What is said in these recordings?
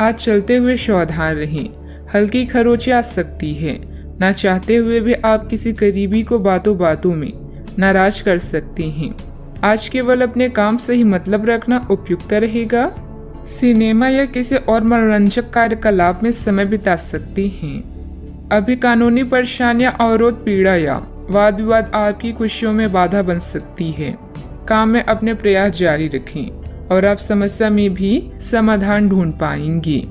आज चलते हुए सावधान रहें, हल्की खरोंच आ सकती है। ना चाहते हुए भी आप किसी करीबी को बातों बातों में नाराज कर सकते हैं। आज केवल अपने काम से ही मतलब रखना उपयुक्त रहेगा। सिनेमा या किसी और मनोरंजक कार्यकलाप में समय बिता सकते हैं। अभी कानूनी परेशानियां, अवरोध, पीड़ा या वाद विवाद आपकी खुशियों में बाधा बन सकती है। काम में अपने प्रयास जारी रखें और आप समस्या में भी समाधान ढूंढ पाएंगे।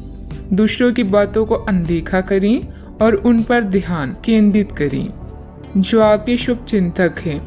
दूसरों की बातों को अनदेखा करें और उन पर ध्यान केंद्रित करें जो आपके शुभ चिंतक हैं।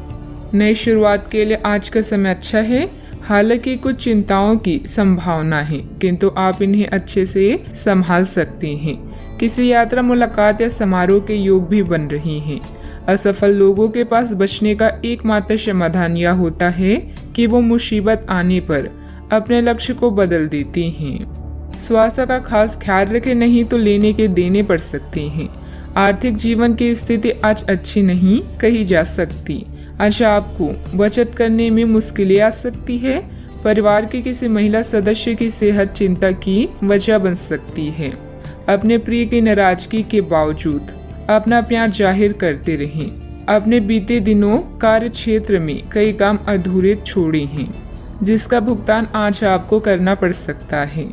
नई शुरुआत के लिए आज का समय अच्छा है। हालांकि कुछ चिंताओं की संभावना है, किंतु आप इन्हें अच्छे से संभाल सकते हैं। किसी यात्रा, मुलाकात या समारोह के योग भी बन रहे हैं। असफल लोगों के पास बचने का एकमात्र समाधान यह होता है कि वो मुसीबत आने पर अपने लक्ष्य को बदल देते हैं। स्वास्थ्य का खास ख्याल रखें, नहीं तो लेने के देने पड़ सकते हैं। आर्थिक जीवन की स्थिति आज अच्छी नहीं कही जा सकती। आज आपको बचत करने में मुश्किलें आ सकती है। परिवार के किसी महिला सदस्य की सेहत चिंता की वजह बन सकती है। अपने प्रिय की नाराजगी के बावजूद अपना प्यार जाहिर करते रहें। अपने बीते दिनों कार्य क्षेत्र में कई काम अधूरे छोड़े हैं, जिसका भुगतान आज आपको करना पड़ सकता है।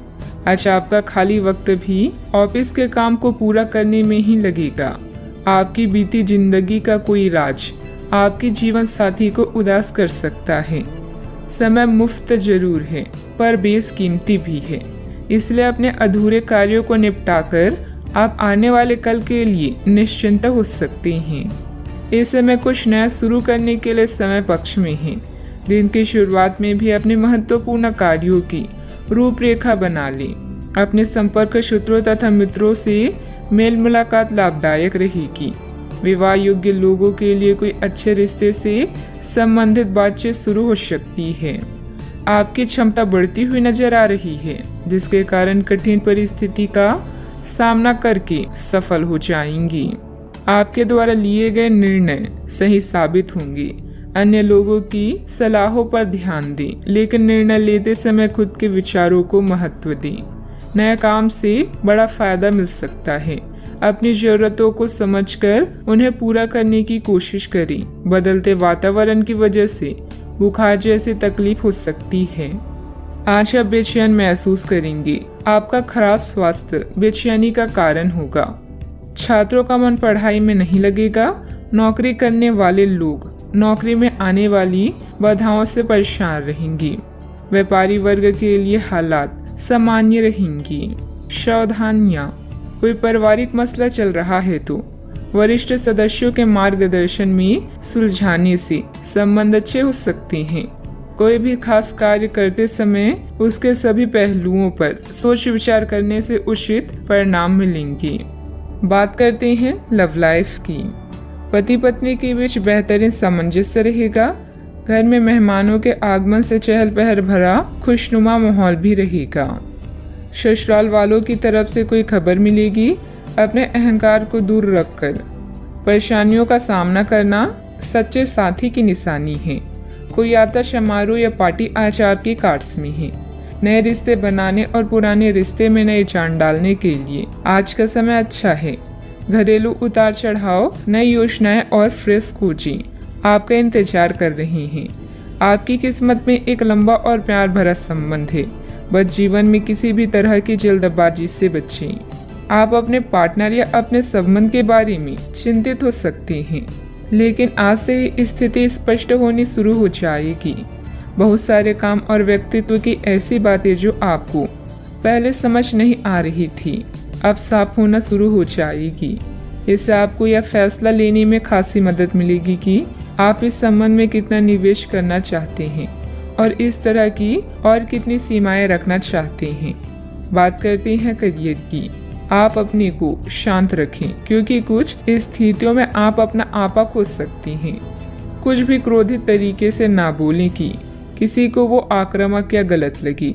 आज आपका खाली वक्त भी ऑफिस के काम को पूरा करने में ही लगेगा। आपकी बीती जिंदगी का कोई राज आपके जीवन साथी को उदास कर सकता है। समय मुफ्त जरूर है, पर बेशकीमती भी है। इसलिए अपने अधूरे कार्यों को निपटाकर आप आने वाले कल के लिए निश्चिंत हो सकते हैं। इस समय कुछ नया शुरू करने के लिए समय पक्ष में है। दिन की शुरुआत में भी अपने महत्वपूर्ण कार्यों की रूपरेखा बना लें। अपने संपर्क सूत्रों तथा मित्रों से मेल मुलाकात लाभदायक रहेगी। विवाह योग्य लोगों के लिए कोई अच्छे रिश्ते से संबंधित बातचीत शुरू हो सकती है। आपकी क्षमता बढ़ती हुई नजर आ रही है, जिसके कारण कठिन परिस्थिति का सामना करके सफल हो जाएंगी। आपके द्वारा लिए गए निर्णय सही साबित होंगे। अन्य लोगों की सलाहों पर ध्यान दें, लेकिन निर्णय लेते समय खुद के विचारों को महत्व दें। नए काम से बड़ा फायदा मिल सकता है। अपनी जरूरतों को समझकर उन्हें पूरा करने की कोशिश करें। बदलते वातावरण की वजह से बुखार जैसी तकलीफ हो सकती है। आज आप बेचैन महसूस करेंगे। आपका खराब स्वास्थ्य बेचैनी का कारण होगा। छात्रों का मन पढ़ाई में नहीं लगेगा। नौकरी करने वाले लोग नौकरी में आने वाली बाधाओं से परेशान रहेंगे। व्यापारी वर्ग के लिए हालात सामान्य रहेंगी। सावधानियां, कोई पारिवारिक मसला चल रहा है तो वरिष्ठ सदस्यों के मार्गदर्शन में सुलझाने से संबंध अच्छे हो सकते हैं। कोई भी खास कार्य करते समय उसके सभी पहलुओं पर सोच विचार करने से उचित परिणाम मिलेंगे। बात करते हैं लव लाइफ की। पति पत्नी के बीच बेहतरीन सामंजस्य रहेगा। घर में मेहमानों के आगमन से चहल पहल भरा खुशनुमा माहौल भी रहेगा। ससुराल वालों की तरफ से कोई खबर मिलेगी। अपने अहंकार को दूर रखकर परेशानियों का सामना करना सच्चे साथी की निशानी है। कोई यात्रा, समारोह या पार्टी आज आपके कार्ड्स में है। नए रिश्ते बनाने और पुराने रिश्ते में नई जान डालने के लिए आज का समय अच्छा है। घरेलू उतार चढ़ाव, नई योजनाएं और फ्रेश खोजें आपका इंतजार कर रही हैं। आपकी किस्मत में एक लंबा और प्यार भरा संबंध है। बस जीवन में किसी भी तरह की जल्दबाजी से बचें। आप अपने पार्टनर या अपने संबंध के बारे में चिंतित हो सकते हैं, लेकिन आज से ही स्थिति स्पष्ट होनी शुरू हो जाएगी। बहुत सारे काम और व्यक्तित्व की ऐसी बातें जो आपको पहले समझ नहीं आ रही थी, अब साफ होना शुरू हो जाएगी। इससे आपको यह फैसला लेने में खासी मदद मिलेगी कि आप इस संबंध में कितना निवेश करना चाहते हैं और इस तरह की और कितनी सीमाएं रखना चाहते हैं। बात करते हैं करियर की। आप अपने को शांत रखें, क्योंकि कुछ स्थितियों में आप अपना आपा खो सकती हैं। कुछ भी क्रोधित तरीके से ना बोलें कि किसी को वो आक्रामक या गलत लगे।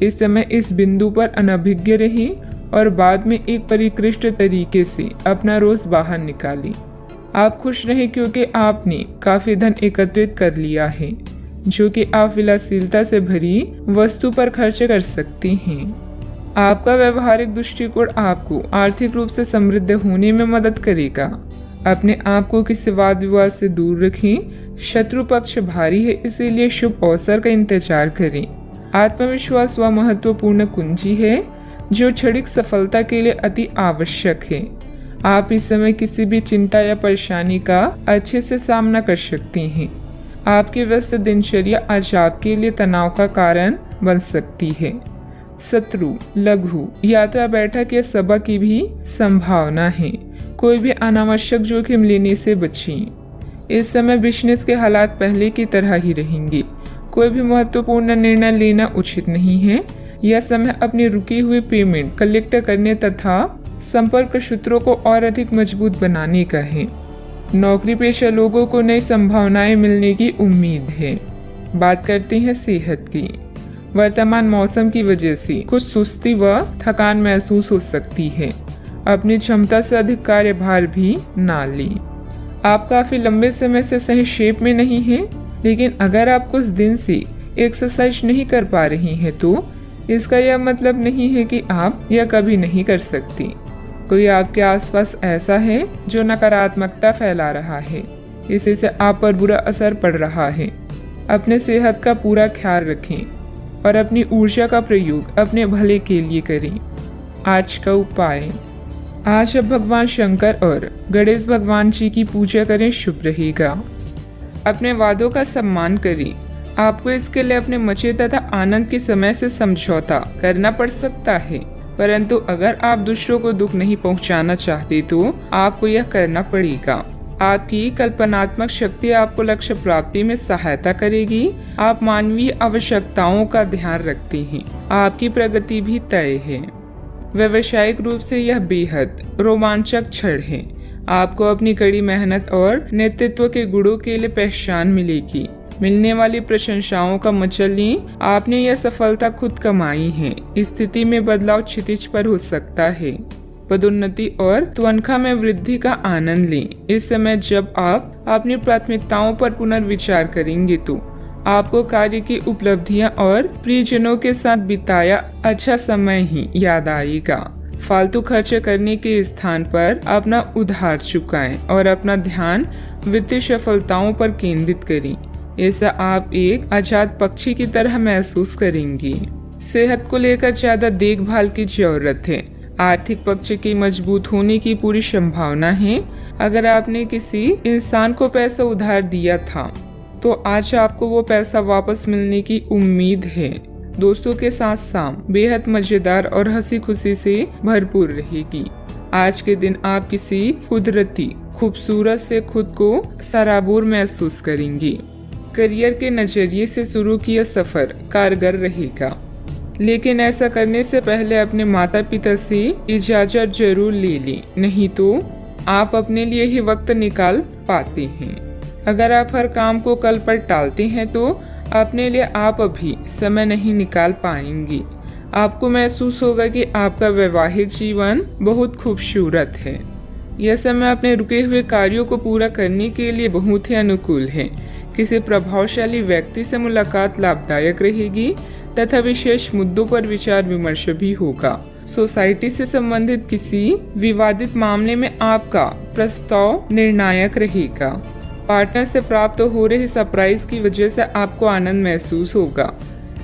इस समय इस बिंदु पर अनभिज्ञ रहें और बाद में एक परिष्कृत तरीके से अपना रोज बाहर निकालें। आप खुश रहें क्योंकि आपने काफी धन एकत्रित कर लिया है, जो कि आप विलासिता से भरी वस्तु पर खर्च कर सकती हैं। आपका व्यवहारिक दृष्टिकोण आपको आर्थिक रूप से समृद्ध होने में मदद करेगा। अपने आप को किसी वाद विवाद से दूर रखें। शत्रु पक्ष भारी है, इसीलिए शुभ अवसर का इंतजार करें। आत्मविश्वास वह महत्वपूर्ण कुंजी है जो क्षणिक सफलता के लिए अति आवश्यक है। आप इस समय किसी भी चिंता या परेशानी का अच्छे से सामना कर सकते हैं। आपकी व्यस्त दिनचर्या आज आपके लिए तनाव का कारण बन सकती है। शत्रु, लघु यात्रा, बैठक या सभा की भी संभावना है। कोई भी अनावश्यक जोखिम लेने से बचें। इस समय बिजनेस के हालात पहले की तरह ही रहेंगे। कोई भी महत्वपूर्ण निर्णय लेना उचित नहीं है। यह समय अपनी रुकी हुई पेमेंट कलेक्ट करने तथा संपर्क सूत्रों को और अधिक मजबूत बनाने का है। नौकरी पेशा लोगों को नई संभावनाएं मिलने की उम्मीद है। बात करते हैं सेहत की। वर्तमान मौसम की वजह से कुछ सुस्ती व थकान महसूस हो सकती है। अपनी क्षमता से अधिक कार्यभार भी ना लें। आप काफी लंबे समय से सही शेप में नहीं हैं, लेकिन अगर आप कुछ दिन से एक्सरसाइज नहीं कर पा रही हैं तो इसका यह मतलब नहीं है कि आप यह कभी नहीं कर सकती। कोई आपके आसपास ऐसा है जो नकारात्मकता फैला रहा है, इसी से आप पर बुरा असर पड़ रहा है। अपने सेहत का पूरा ख्याल रखें और अपनी ऊर्जा का प्रयोग अपने भले के लिए करें। आज का उपाय, आज आप भगवान शंकर और गणेश भगवान जी की पूजा करें, शुभ रहेगा। अपने वादों का सम्मान करें। आपको इसके लिए अपने मजे तथा आनंद के समय से समझौता करना पड़ सकता है, परंतु अगर आप दूसरों को दुख नहीं पहुंचाना चाहते तो आपको यह करना पड़ेगा। आपकी कल्पनात्मक शक्ति आपको लक्ष्य प्राप्ति में सहायता करेगी। आप मानवीय आवश्यकताओं का ध्यान रखते हैं। आपकी प्रगति भी तय है। व्यावसायिक रूप से यह बेहद रोमांचक क्षण है। आपको अपनी कड़ी मेहनत और नेतृत्व के गुणों के लिए पहचान मिलेगी। मिलने वाली प्रशंसाओं का मजा लें। आपने यह सफलता खुद कमाई है। स्थिति में बदलाव क्षितिज पर हो सकता है। पदोन्नति और तनख्वाह में वृद्धि का आनंद लें। इस समय जब आप अपनी प्राथमिकताओं पर पुनर्विचार करेंगे तो आपको कार्य की उपलब्धियां और प्रियजनों के साथ बिताया अच्छा समय ही याद आएगा। फालतू खर्च करने के स्थान पर अपना उधार चुकाएं और अपना ध्यान वित्तीय सफलताओं पर केंद्रित करें। ऐसा आप एक आजाद पक्षी की तरह महसूस करेंगे। सेहत को लेकर ज्यादा देखभाल की जरूरत है। आर्थिक पक्ष के मजबूत होने की पूरी संभावना है। अगर आपने किसी इंसान को पैसा उधार दिया था तो आज आपको वो पैसा वापस मिलने की उम्मीद है। दोस्तों के साथ शाम बेहद मजेदार और हंसी खुशी से भरपूर रहेगी। आज के दिन आप किसी कुदरती खूबसूरत से खुद को सराबोर महसूस करेंगे। करियर के नजरिए से शुरू किया सफर कारगर रहेगा, लेकिन ऐसा करने से पहले अपने माता पिता से इजाजत जरूर ले लें, नहीं तो आप अपने लिए ही वक्त निकाल पाते हैं। अगर आप हर काम को कल पर टालते हैं तो अपने लिए आप अभी समय नहीं निकाल पाएंगे। आपको महसूस होगा कि आपका वैवाहिक जीवन बहुत खूबसूरत है। यह समय अपने रुके हुए कार्यों को पूरा करने के लिए बहुत ही अनुकूल है। किसी प्रभावशाली व्यक्ति से मुलाकात लाभदायक रहेगी तथा विशेष मुद्दों पर विचार विमर्श भी होगा। सोसाइटी से संबंधित किसी विवादित मामले में आपका प्रस्ताव निर्णायक रहेगा। पार्टनर से प्राप्त हो रही सरप्राइज की वजह से आपको आनंद महसूस होगा।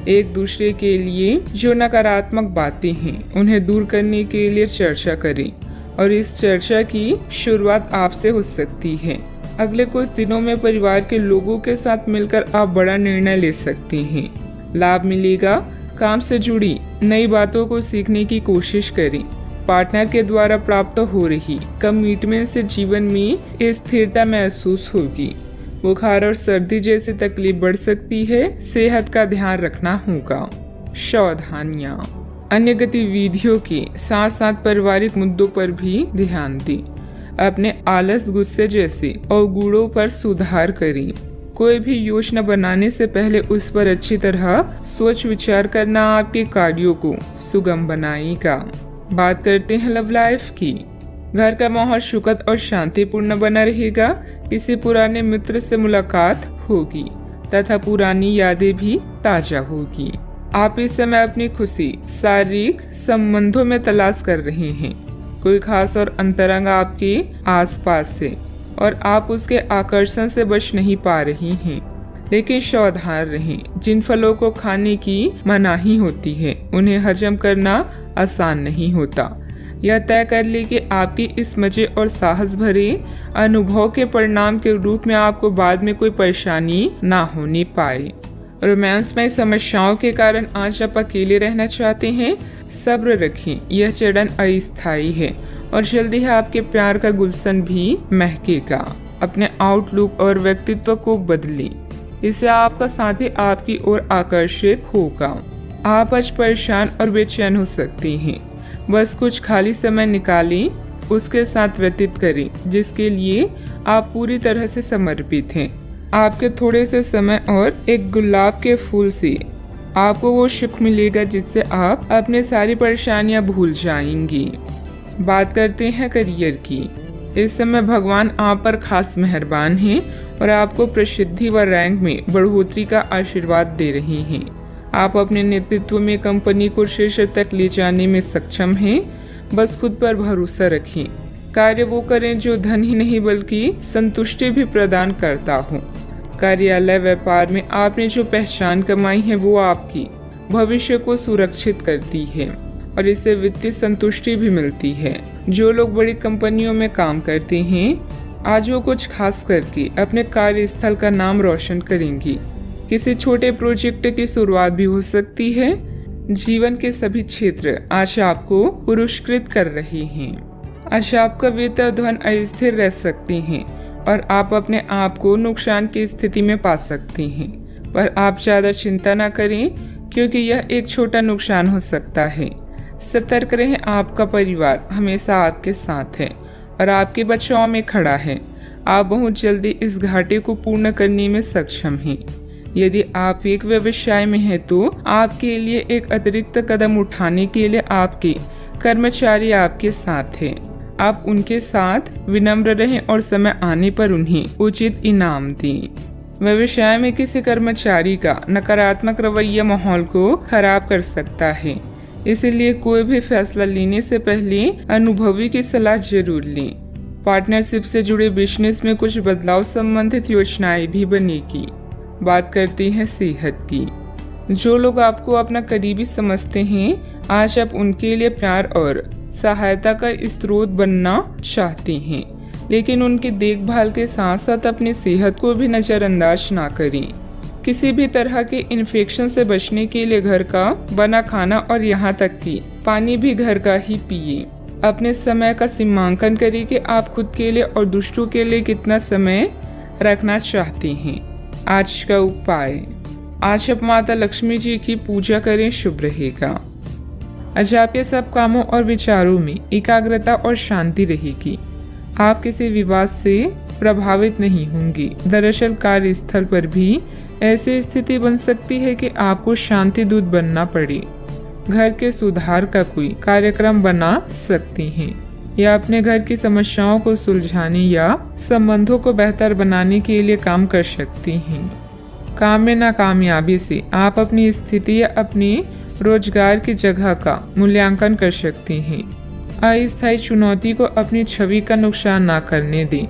एक दूसरे के लिए जो नकारात्मक बातें हैं उन्हें दूर करने के लिए चर्चा करें और इस चर्चा की शुरुआत आपसे हो सकती है। अगले कुछ दिनों में परिवार के लोगों के साथ मिलकर आप बड़ा निर्णय ले सकते हैं। लाभ मिलेगा। काम से जुड़ी नई बातों को सीखने की कोशिश करें। पार्टनर के द्वारा प्राप्त हो रही कमिटमेंट से जीवन में स्थिरता महसूस होगी। बुखार और सर्दी जैसी तकलीफ बढ़ सकती है। सेहत का ध्यान रखना होगा। सावधानियां, अन्य गतिविधियों के साथ साथ पारिवारिक मुद्दों पर भी ध्यान दें। अपने आलस, गुस्से जैसे अवगुणों पर सुधार करें। कोई भी योजना बनाने से पहले उस पर अच्छी तरह सोच विचार करना आपके कार्यों को सुगम बनाएगा। बात करते हैं लव लाइफ की। घर का माहौल सुखद और शांतिपूर्ण बना रहेगा। किसी पुराने मित्र से मुलाकात होगी तथा पुरानी यादें भी ताजा होगी। आप इस समय अपनी खुशी शारीरिक संबंधों में तलाश कर रहे हैं। कोई खास और अंतरंग आपके आसपास है और आप उसके आकर्षण से बच नहीं पा रही हैं। लेकिन सावधान रहें, जिन फलों को खाने की मनाही होती है उन्हें हजम करना आसान नहीं होता। यह तय कर ले कि आपकी इस मजे और साहस भरे अनुभव के परिणाम के रूप में आपको बाद में कोई परेशानी ना होने पाए। रोमांस में समस्याओं के कारण आज आप अकेले रहना चाहते हैं, सब्र रखें, यह चरण अस्थायी है और जल्दी ही आपके प्यार का गुलशन भी महकेगा। अपने आउटलुक और व्यक्तित्व को बदलें, इससे आपका साथी आपकी ओर आकर्षित होगा। आप आज परेशान और बेचैन हो सकते हैं, बस कुछ खाली समय निकालें, उसके साथ व्यतीत करें जिसके लिए आप पूरी तरह से समर्पित हैं। आपके थोड़े से समय और एक गुलाब के फूल से आपको वो सुख मिलेगा जिससे आप अपने सारी परेशानियां भूल जाएंगी। बात करते हैं करियर की। इस समय भगवान आप पर खास मेहरबान हैं और आपको प्रसिद्धि व रैंक में बढ़ोतरी का आशीर्वाद दे रहे हैं। आप अपने नेतृत्व में कंपनी को शीर्ष तक ले जाने में सक्षम हैं। बस खुद पर भरोसा रखें। कार्य वो करें जो धन ही नहीं बल्कि संतुष्टि भी प्रदान करता हो। कार्यालय व्यापार में आपने जो पहचान कमाई है वो आपकी भविष्य को सुरक्षित करती है और इससे वित्तीय संतुष्टि भी मिलती है। जो लोग बड़ी कंपनियों में काम करते हैं आज वो कुछ खास करके अपने कार्यस्थल का नाम रोशन करेंगी। किसी छोटे प्रोजेक्ट की शुरुआत भी हो सकती है। जीवन के सभी क्षेत्र आज आपको पुरस्कृत कर रहे हैं। आज आपका वेतन धन अस्थिर रह सकते हैं और आप अपने आप को नुकसान की स्थिति में पा सकते हैं, पर आप ज्यादा चिंता न करें क्योंकि यह एक छोटा नुकसान हो सकता है। सतर्क रहें, आपका परिवार हमेशा आपके साथ है और आपके बचाव में खड़ा है। आप बहुत जल्दी इस घाटे को पूर्ण करने में सक्षम हैं। यदि आप एक व्यवसाय में हैं तो आपके लिए एक अतिरिक्त कदम उठाने के लिए आपके कर्मचारी आपके साथ हैं। आप उनके साथ विनम्र रहें और समय आने पर उन्हें उचित इनाम दें। व्यवसाय में किसी कर्मचारी का नकारात्मक रवैया माहौल को खराब कर सकता है, इसलिए कोई भी फैसला लेने से पहले अनुभवी की सलाह जरूर लें। पार्टनरशिप से जुड़े बिजनेस में कुछ बदलाव संबंधित योजनाएं भी बनेगी। बात करते हैं सेहत की। जो लोग आपको अपना करीबी समझते हैं आज आप उनके लिए प्यार और सहायता का स्रोत बनना चाहते हैं, लेकिन उनकी देखभाल के साथ साथ अपनी सेहत को भी नजरअंदाज ना करें। किसी भी तरह के इन्फेक्शन से बचने के लिए घर का बना खाना और यहाँ तक कि पानी भी घर का ही पिए। अपने समय का सीमांकन करें कि आप खुद के लिए और दूसरों के लिए कितना समय रखना चाहते हैं। आज का उपाय, आज आप माता लक्ष्मी जी की पूजा करें, शुभ रहेगा। आज आपके सब कामों और विचारों में एकाग्रता और शांति रहेगी। आप किसी विवाद से प्रभावित नहीं होंगी। दरअसल कार्यस्थल पर भी ऐसी स्थिति बन सकती है कि आपको शांति दूत बनना पड़े। घर के सुधार का कोई कार्यक्रम बना सकती हैं या अपने घर की समस्याओं को सुलझाने या संबंधों को बेहतर बनाने के लिए काम कर सकती हैं। काम में नाकामयाबी से आप अपनी स्थिति या अपनी रोजगार की जगह का मूल्यांकन कर सकती हैं। अस्थायी चुनौती को अपनी छवि का नुकसान ना करने दें।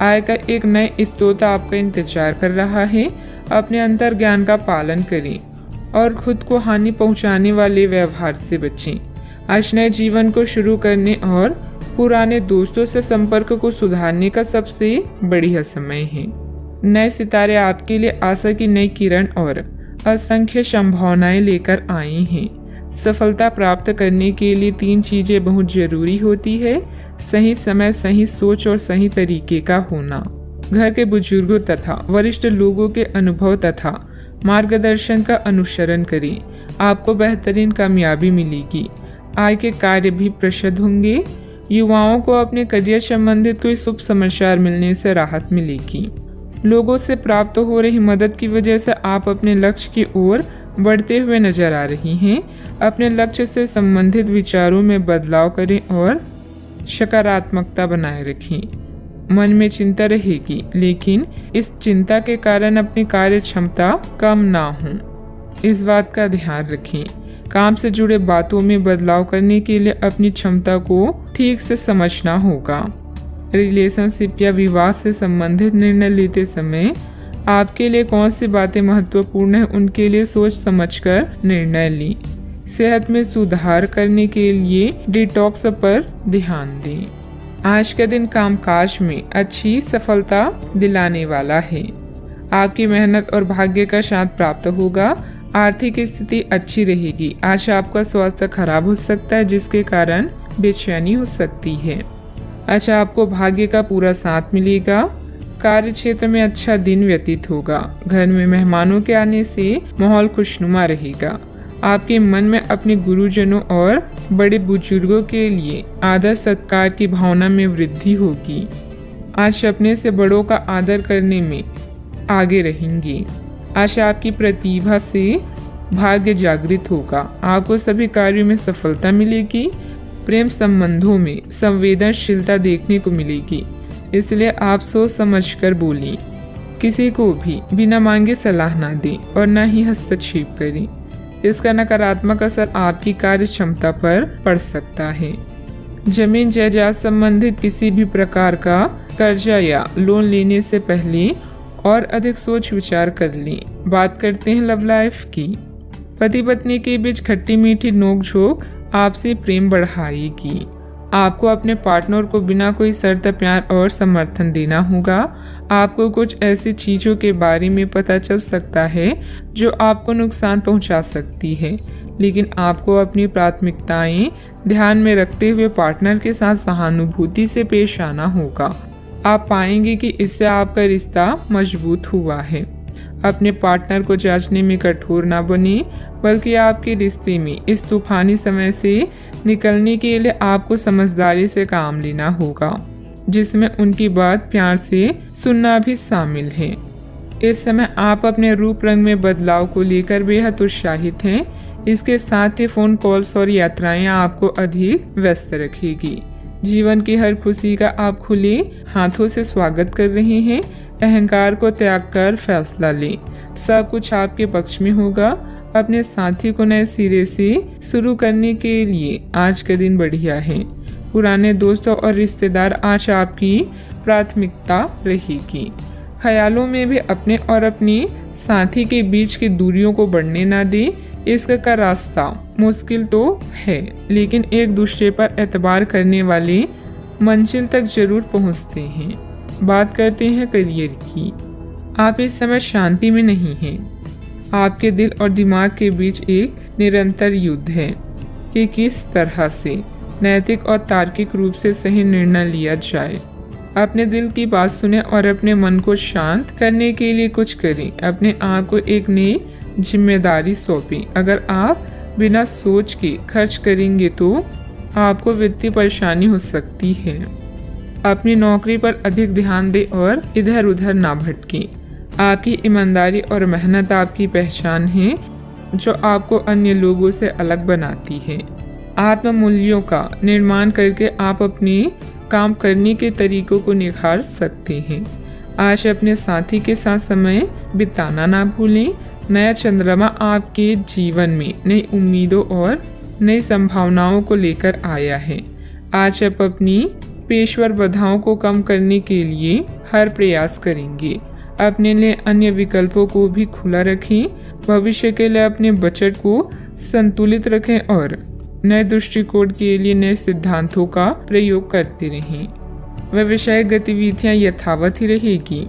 आय का एक नए स्रोत आपका इंतजार कर रहा है। अपने अंतर ज्ञान का पालन करें और खुद को हानि पहुंचाने वाले व्यवहार से बचें। आज नए जीवन को शुरू करने और पुराने दोस्तों से संपर्क को सुधारने का सबसे बढ़िया समय है। नए सितारे आपके लिए आशा की नई किरण और असंख्य संभावनाएं लेकर आए हैं। सफलता प्राप्त करने के लिए 3 चीजें बहुत जरूरी होती है: सही समय, सही सोच और सही तरीके का होना। घर के बुजुर्गों तथा वरिष्ठ लोगों के अनुभव तथा मार्गदर्शन का अनुसरण करें। आपको बेहतरीन कामयाबी मिलेगी। आय के कार्य भी प्रसिद्ध होंगे। युवाओं को अपने करियर संबंधित कोई शुभ समाचार मिलने से राहत मिलेगी। लोगों से प्राप्त हो रही मदद की वजह से आप अपने लक्ष्य की ओर बढ़ते हुए नजर आ रही हैं। अपने लक्ष्य से संबंधित विचारों में बदलाव करें और सकारात्मकता बनाए रखें। मन में चिंता रहेगी, लेकिन इस चिंता के कारण अपनी कार्य क्षमता कम ना हो। इस बात का ध्यान रखें। काम से जुड़े बातों में बदलाव करने के लिए अपनी क्षमता को ठीक से समझना होगा। रिलेशनशिप या विवाह से संबंधित निर्णय लेते समय आपके लिए कौन सी बातें महत्वपूर्ण हैं, उनके लिए सोच समझकर निर्णय लें। सेहत में सुधार करने के लिए डिटॉक्स पर ध्यान दें। आज का दिन कामकाज में अच्छी सफलता दिलाने वाला है। आपकी मेहनत और भाग्य का साथ प्राप्त होगा। आर्थिक स्थिति अच्छी रहेगी। आज आपका स्वास्थ्य खराब हो सकता है, जिसके कारण बेचैनी हो सकती है। आज आपको भाग्य का पूरा साथ मिलेगा। कार्य क्षेत्र में अच्छा दिन व्यतीत होगा। घर में मेहमानों के आने से माहौल खुशनुमा रहेगा। आपके मन में अपने गुरुजनों और बड़े बुजुर्गों के लिए आदर सत्कार की भावना में वृद्धि होगी। आज अपने से बड़ों का आदर करने में आगे रहेंगे। आज आपकी प्रतिभा से भाग्य जागृत होगा। आपको सभी कार्यों में सफलता मिलेगी। प्रेम संबंधों में संवेदनशीलता देखने को मिलेगी, इसलिए आप सोच समझकर बोलें। किसी को भी बिना मांगे सलाह ना दें और न ही हस्तक्षेप करें। इसका नकारात्मक असर आपकी कार्य क्षमता पर पड़ सकता है। जमीन जायदाद संबंधित किसी भी प्रकार का कर्जा या लोन लेने से पहले और अधिक सोच विचार कर लें। बात करते हैं लव लाइफ की। पति पत्नी के बीच खट्टी मीठी नोकझोंक आपसे प्रेम बढ़ाएगी। आपको अपने पार्टनर को बिना कोई शर्त प्यार और समर्थन देना होगा। आपको कुछ ऐसी चीजों के बारे में पता चल सकता है जो आपको नुकसान पहुंचा सकती है, लेकिन आपको अपनी प्राथमिकताएं ध्यान में रखते हुए पार्टनर के साथ सहानुभूति से पेश आना होगा। आप पाएंगे कि इससे आपका रिश्ता मजबूत हुआ है। अपने पार्टनर को जांचने में कठोर ना बने, बल्कि आपके रिश्ते में इस तूफानी समय से निकलने के लिए आपको समझदारी से काम लेना होगा, जिसमें उनकी बात प्यार से सुनना भी शामिल है। इस समय आप अपने रूप रंग में बदलाव को लेकर बेहद उत्साहित हैं। इसके साथ ही फोन कॉल्स और यात्राएं आपको अधिक व्यस्त रखेगी। जीवन की हर खुशी का आप खुले हाथों से स्वागत कर रहे हैं। अहंकार को त्याग कर फैसला लें। सब कुछ आपके पक्ष में होगा। अपने साथी को नए सिरे से शुरू करने के लिए आज का दिन बढ़िया है। पुराने दोस्तों और रिश्तेदार आज आपकी प्राथमिकता रहेगी। ख्यालों में भी अपने और अपनी साथी के बीच की दूरियों को बढ़ने ना दें। इसका रास्ता मुश्किल तो है, लेकिन एक दूसरे पर एतबार करने वाले मंजिल तक जरूर पहुंचते हैं। बात करते हैं करियर की। आप इस समय शांति में नहीं हैं। आपके दिल और दिमाग के बीच एक निरंतर युद्ध है कि किस तरह से नैतिक और तार्किक रूप से सही निर्णय लिया जाए। अपने दिल की बात सुने और अपने मन को शांत करने के लिए कुछ करें। अपने आप को एक नई जिम्मेदारी सौंपें। अगर आप बिना सोच के खर्च करेंगे तो आपको वित्तीय परेशानी हो सकती है। अपनी नौकरी पर अधिक ध्यान दें और इधर उधर ना भटकें। आपकी ईमानदारी और मेहनत आपकी पहचान है, जो आपको अन्य लोगों से अलग बनाती है। आत्म मूल्यों का निर्माण करके आप अपने काम करने के तरीकों को निखार सकते हैं। आज अपने साथी के साथ समय बिताना ना भूलें। नया चंद्रमा आपके जीवन में नई उम्मीदों और नई संभावनाओं को लेकर आया है। आज आप अपनी पेशेवर बाधाओं को कम करने के लिए हर प्रयास करेंगे। अपने लिए अन्य विकल्पों को भी खुला रखें। भविष्य के लिए अपने बजट को संतुलित रखें और नए दृष्टिकोण के लिए नए सिद्धांतों का प्रयोग करते रहें। व्यवसायिक गतिविधियां यथावत ही रहेगी।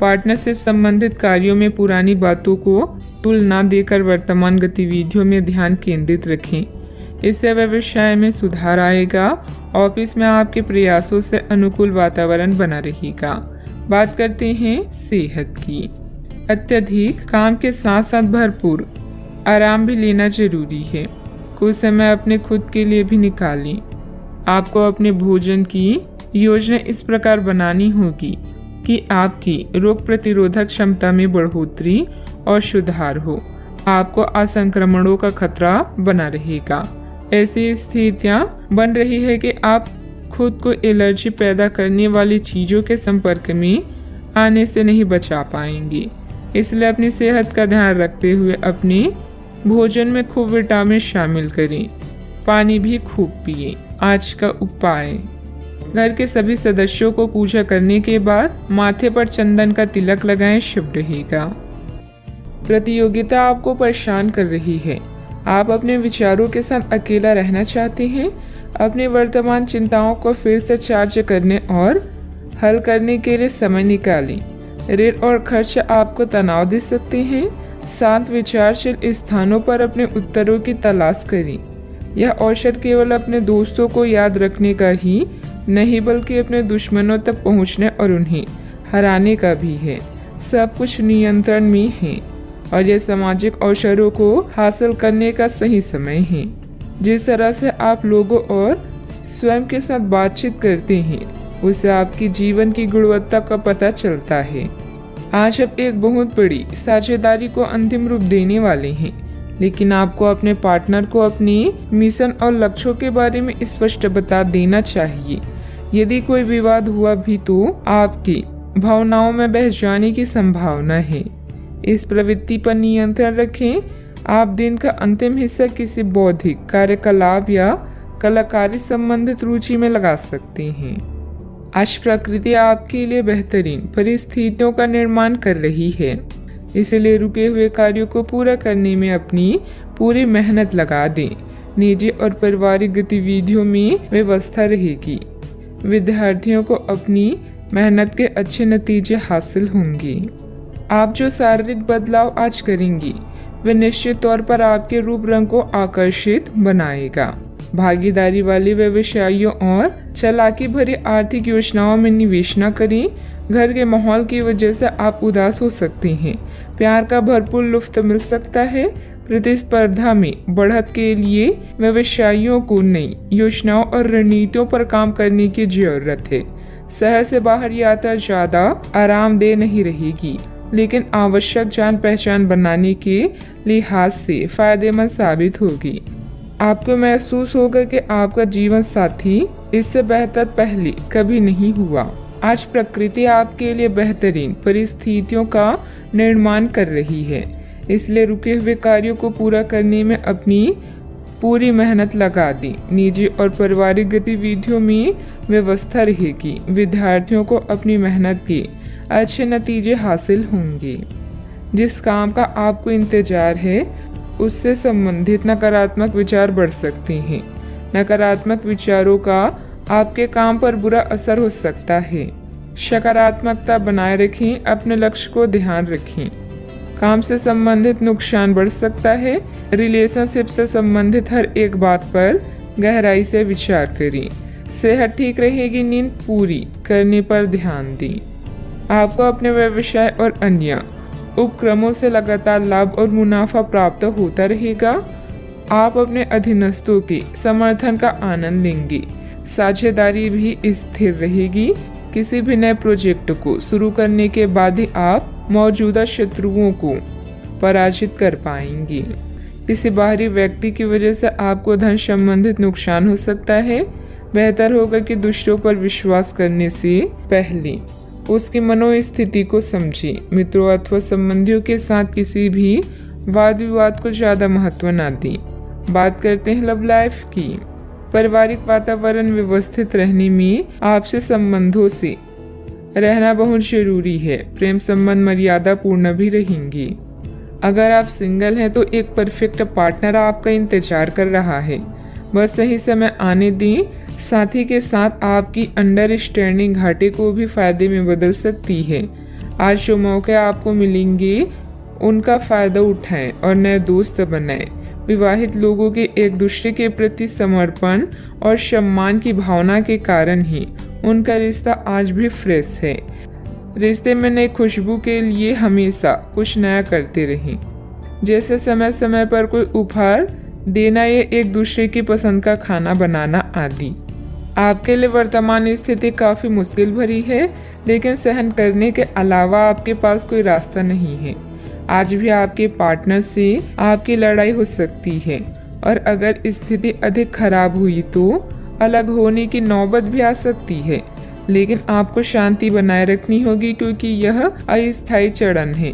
पार्टनरशिप संबंधित कार्यों में पुरानी बातों को तुल ना देकर वर्तमान गतिविधियों में ध्यान केंद्रित रखें। इससे व्यवसाय में सुधार आएगा। ऑफिस में आपके प्रयासों से अनुकूल वातावरण बना रहेगा। बात करते हैं सेहत की। अत्यधिक काम के साथ साथ भरपूर आराम भी लेना जरूरी है। कुछ समय अपने खुद के लिए भी निकालें। आपको अपने भोजन की योजना इस प्रकार बनानी होगी कि आपकी रोग प्रतिरोधक क्षमता में बढ़ोतरी और सुधार हो। आपको असंक्रमणों का खतरा बना रहेगा। ऐसी स्थितियां बन रही है कि आप खुद को एलर्जी पैदा करने वाली चीजों के संपर्क में आने से नहीं बचा पाएंगे। इसलिए अपनी सेहत का ध्यान रखते हुए अपने भोजन में खूब विटामिन शामिल करें। पानी भी खूब पिए। आज का उपाय, घर के सभी सदस्यों को पूजा करने के बाद माथे पर चंदन का तिलक लगाएं, शुभ रहेगा। प्रतियोगिता आपको परेशान कर रही है। आप अपने विचारों के साथ अकेला रहना चाहते हैं। अपनी वर्तमान चिंताओं को फिर से चार्ज करने और हल करने के लिए समय निकालें। ऋण और खर्च आपको तनाव दे सकते हैं। शांत विचारशील स्थानों पर अपने उत्तरों की तलाश करें। यह अवसर केवल अपने दोस्तों को याद रखने का ही नहीं बल्कि अपने दुश्मनों तक पहुंचने और उन्हें हराने का भी है। सब कुछ नियंत्रण में है और यह सामाजिक अवसरों को हासिल करने का सही समय है। जिस तरह से आप लोगों और स्वयं के साथ बातचीत करते हैं उससे आपकी जीवन की गुणवत्ता का पता चलता है। आज आप एक बहुत बड़ी साझेदारी को अंतिम रूप देने वाले हैं, लेकिन आपको अपने पार्टनर को अपने मिशन और लक्ष्यों के बारे में स्पष्ट बता देना चाहिए। यदि कोई विवाद हुआ भी तो आपकी भावनाओं में बह जाने की संभावना है। इस प्रवृत्ति पर नियंत्रण रखें। आप दिन का अंतिम हिस्सा किसी बौद्धिक कार्यकलाप या कलाकारी संबंधित रुचि में लगा सकते हैं। आज प्रकृति आपके लिए बेहतरीन परिस्थितियों का निर्माण कर रही है, इसलिए रुके हुए कार्यों को पूरा करने में अपनी पूरी मेहनत लगा दें। निजी और पारिवारिक गतिविधियों में व्यवस्था रहेगी। विद्यार्थियों को अपनी मेहनत के अच्छे नतीजे हासिल होंगे। आप जो शारीरिक बदलाव आज करेंगी वे निश्चित तौर पर आपके रूप रंग को आकर्षित बनाएगा। भागीदारी वाले व्यवसायियों और चालाकी भरी आर्थिक योजनाओं में निवेश न करें। घर के माहौल की वजह से आप उदास हो सकते हैं। प्यार का भरपूर लुत्फ मिल सकता है। प्रतिस्पर्धा में बढ़त के लिए व्यवसायियों को नई योजनाओं और रणनीतियों पर काम करने की जरूरत है। शहर से बाहर यात्रा ज्यादा आरामदेह नहीं रहेगी, लेकिन आवश्यक जान पहचान बनाने के लिहाज से फायदेमंद साबित होगी। आपको महसूस होगा कि आपका जीवन साथी इससे बेहतर पहले कभी नहीं हुआ। आज प्रकृति आपके लिए बेहतरीन परिस्थितियों का निर्माण कर रही है, इसलिए रुके हुए कार्यों को पूरा करने में अपनी पूरी मेहनत लगा दी। निजी और पारिवारिक गतिविधियों में व्यवस्था रहेगी। विद्यार्थियों को अपनी मेहनत के अच्छे नतीजे हासिल होंगे। जिस काम का आपको इंतजार है उससे संबंधित नकारात्मक विचार बढ़ सकते हैं। नकारात्मक विचारों का आपके काम पर बुरा असर हो सकता है। सकारात्मकता बनाए रखें। अपने लक्ष्य को ध्यान रखें। काम से संबंधित नुकसान बढ़ सकता है। रिलेशनशिप से संबंधित हर एक बात पर गहराई से विचार करें। सेहत ठीक रहेगी। नींद पूरी करने पर ध्यान दें। आपको अपने व्यवसाय और अन्य उपक्रमों से लगातार लाभ और मुनाफा प्राप्त होता रहेगा। आप अपने अधीनस्थों के समर्थन का आनंद लेंगे। साझेदारी भी स्थिर रहेगी। किसी भी नए प्रोजेक्ट को शुरू करने के बाद ही आप मौजूदा शत्रुओं को पराजित कर पाएंगे। किसी बाहरी व्यक्ति की वजह से आपको धन संबंधित नुकसान हो सकता है। बेहतर होगा कि दूसरों पर विश्वास करने से पहले उसकी मनोस्थिति को समझें। मित्रों अथवा संबंधियों के साथ किसी भी वाद विवाद को ज्यादा महत्व न दें। बात करते हैं लव लाइफ की। पारिवारिक वातावरण व्यवस्थित रहने में आपसे संबंधों से रहना बहुत जरूरी है। प्रेम संबंध मर्यादा पूर्ण भी रहेंगी। अगर आप सिंगल हैं तो एक परफेक्ट पार्टनर आपका इंतजार कर रहा है, बस सही समय आने दें। साथी के साथ आपकी अंडरस्टैंडिंग घाटे को भी फायदे में बदल सकती है। आज जो मौके आपको मिलेंगे उनका फायदा उठाएं और नए दोस्त बनाएं। विवाहित लोगों के एक दूसरे के प्रति समर्पण और सम्मान की भावना के कारण ही उनका रिश्ता आज भी फ्रेश है। रिश्ते में नई खुशबू के लिए हमेशा कुछ नया करते रहें, जैसे समय समय पर कोई उपहार देना या एक दूसरे की पसंद का खाना बनाना आदि। आपके लिए वर्तमान स्थिति काफी मुश्किल भरी है, लेकिन सहन करने के अलावा आपके पास कोई रास्ता नहीं है। आज भी आपके पार्टनर से आपकी लड़ाई हो सकती है और अगर स्थिति अधिक खराब हुई तो अलग होने की नौबत भी आ सकती है, लेकिन आपको शांति बनाए रखनी होगी क्योंकि यह अस्थायी चरण है।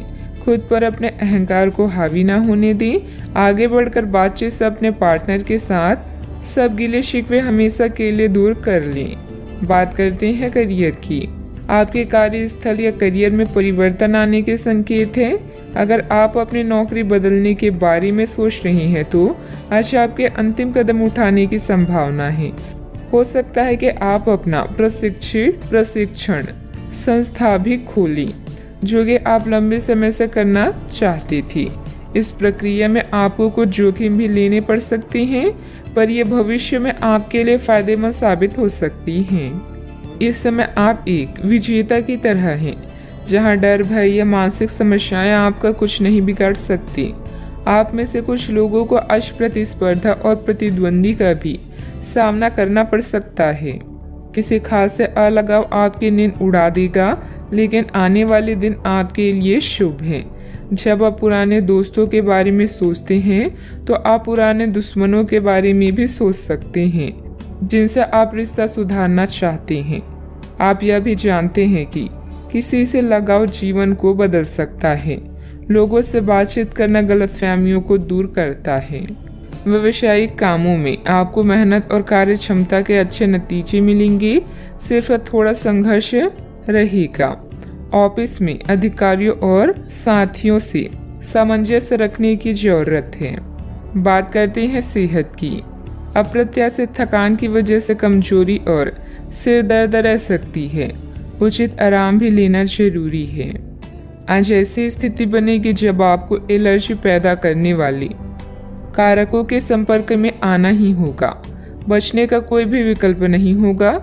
खुद पर अपने अहंकार को हावी ना होने दें। आगे बढ़कर बातचीत से अपने पार्टनर के साथ सब गिले शिकवे हमेशा के लिए दूर कर लें। बात करते हैं करियर की। आपके कार्यस्थल या करियर में परिवर्तन आने के संकेत हैं। अगर आप अपनी नौकरी बदलने के बारे में सोच रहे हैं तो आज आपके अंतिम कदम उठाने की संभावना है। हो सकता है कि आप अपना प्रशिक्षण संस्था भी खोलें, जो कि आप लंबे समय से करना चाहते थे। इस प्रक्रिया में आपको कुछ जोखिम भी लेने पड़ सकते हैं, पर यह भविष्य में आपके लिए फायदेमंद साबित हो सकती हैं। इस समय आप एक विजेता की तरह हैं, जहां डर, भय या मानसिक समस्याएं आपका कुछ नहीं बिगाड़ सकती। आप में से कुछ लोगों को आज प्रतिस्पर्धा और प्रतिद्वंदी का भी सामना करना पड़ सकता है। किसी खास से अलगाव आपकी नींद उड़ा देगा, लेकिन आने वाले दिन आपके लिए शुभ हैं। जब आप पुराने दोस्तों के बारे में सोचते हैं तो आप पुराने दुश्मनों के बारे में भी सोच सकते हैं, जिनसे आप रिश्ता सुधारना चाहते हैं। आप यह भी जानते हैं कि किसी से लगाव जीवन को बदल सकता है। लोगों से बातचीत करना गलतफहमियों को दूर करता है। व्यावसायिक कामों में आपको मेहनत और कार्य क्षमता के अच्छे नतीजे मिलेंगे, सिर्फ थोड़ा संघर्ष रहेगा। ऑफिस में अधिकारियों और साथियों से सामंजस्य रखने की जरूरत है। बात करते हैं सेहत की। अप्रत्याशित थकान की वजह से कमजोरी और सिर दर्द रह सकती है। उचित आराम भी लेना जरूरी है। आज ऐसी स्थिति बनेगी जब आपको एलर्जी पैदा करने वाली कारकों के संपर्क में आना ही होगा। बचने का कोई भी विकल्प नहीं होगा,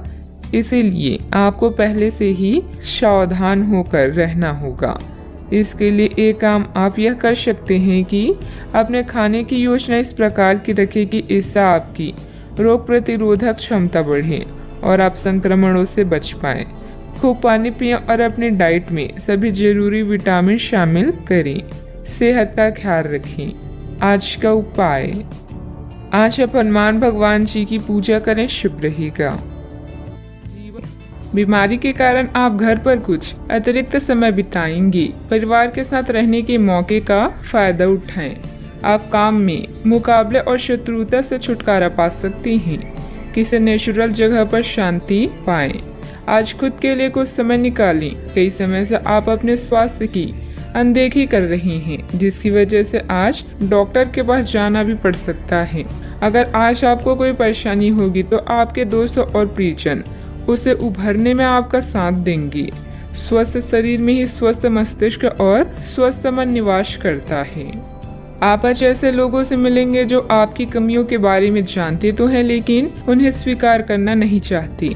इसीलिए आपको पहले से ही सावधान होकर रहना होगा। इसके लिए एक काम आप यह कर सकते हैं कि अपने खाने की योजना इस प्रकार की रखें कि इससे आपकी रोग प्रतिरोधक क्षमता बढ़े और आप संक्रमणों से बच पाएं। खूब पानी पिएं और अपनी डाइट में सभी जरूरी विटामिन शामिल करें। सेहत का ख्याल रखें। आज का उपाय, आज आप हनुमान भगवान जी की पूजा करें, शुभ रहेगा। बीमारी के कारण आप घर पर कुछ अतिरिक्त समय बिताएंगे। परिवार के साथ रहने के मौके का फायदा उठाएं। आप काम में मुकाबले और शत्रुता से छुटकारा पा सकते हैं। किसी नेचुरल जगह पर शांति पाएं। आज खुद के लिए कुछ समय निकालें। कई समय से आप अपने स्वास्थ्य की अनदेखी कर रहे हैं, जिसकी वजह से आज डॉक्टर के पास जाना भी पड़ सकता है। अगर आज आपको कोई परेशानी होगी तो आपके दोस्त और परिजन उसे उभरने में आपका साथ देंगे। स्वस्थ शरीर में ही स्वस्थ मस्तिष्क और स्वस्थ मन निवास करता है। आप आज ऐसे लोगों से मिलेंगे जो आपकी कमियों के बारे में जानते तो हैं, लेकिन उन्हें स्वीकार करना नहीं चाहते,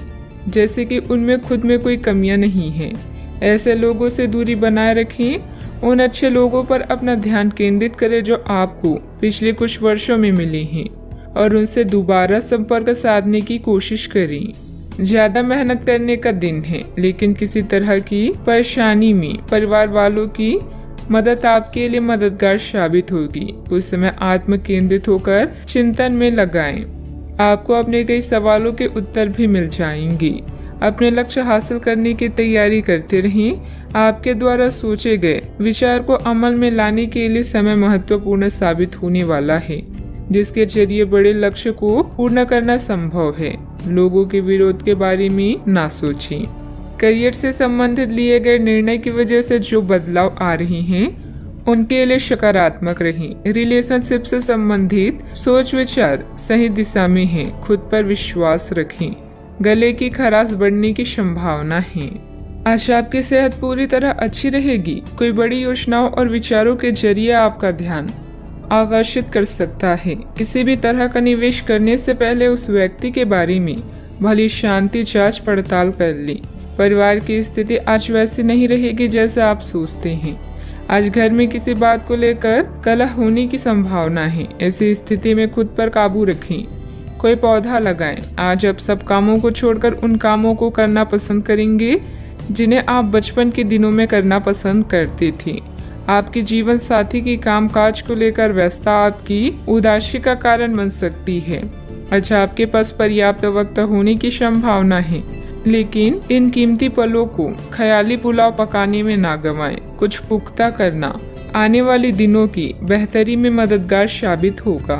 जैसे कि उनमें खुद में कोई कमियां नहीं हैं। ऐसे लोगों से दूरी बनाए रखें। उन अच्छे लोगों पर अपना ध्यान केंद्रित करें जो आपको पिछले कुछ वर्षों में मिले हैं और उनसे दोबारा संपर्क साधने की कोशिश करें। ज्यादा मेहनत करने का दिन है, लेकिन किसी तरह की परेशानी में परिवार वालों की मदद आपके लिए मददगार साबित होगी। उस समय आत्म केंद्रित होकर चिंतन में लगाएं। आपको अपने कई सवालों के उत्तर भी मिल जाएंगे। अपने लक्ष्य हासिल करने की तैयारी करते रहें। आपके द्वारा सोचे गए विचार को अमल में लाने के लिए समय महत्वपूर्ण साबित होने वाला है, जिसके जरिए बड़े लक्ष्य को पूर्ण करना संभव है। लोगों के विरोध के बारे में ना सोचें। करियर से संबंधित लिए गए निर्णय की वजह से जो बदलाव आ रहे हैं उनके लिए सकारात्मक रहें। रिलेशनशिप से संबंधित सोच विचार सही दिशा में है। खुद पर विश्वास रखें। गले की खराश बढ़ने की संभावना है। आज आपकी सेहत पूरी तरह अच्छी रहेगी। कोई बड़ी योजनाओं और विचारों के जरिए आपका ध्यान आकर्षित कर सकता है। किसी भी तरह का निवेश करने से पहले उस व्यक्ति के बारे में भली शांति जांच पड़ताल कर लें। परिवार की स्थिति आज वैसी नहीं रहेगी जैसे आप सोचते हैं। आज घर में किसी बात को लेकर कलह होने की संभावना है। ऐसी स्थिति में खुद पर काबू रखें। कोई पौधा लगाएं। आज आप सब कामों को छोड़कर उन कामों को करना पसंद करेंगे जिन्हें आप बचपन के दिनों में करना पसंद करते थे। आपके जीवन साथी की कामकाज को लेकर व्यस्तता आपकी उदासी का कारण बन सकती है। अच्छा, आपके पास पर्याप्त वक्त होने की संभावना है, लेकिन इन कीमती पलों को ख्याली पुलाव पकाने में ना गंवाएं। कुछ पुख्ता करना आने वाले दिनों की बेहतरी में मददगार साबित होगा।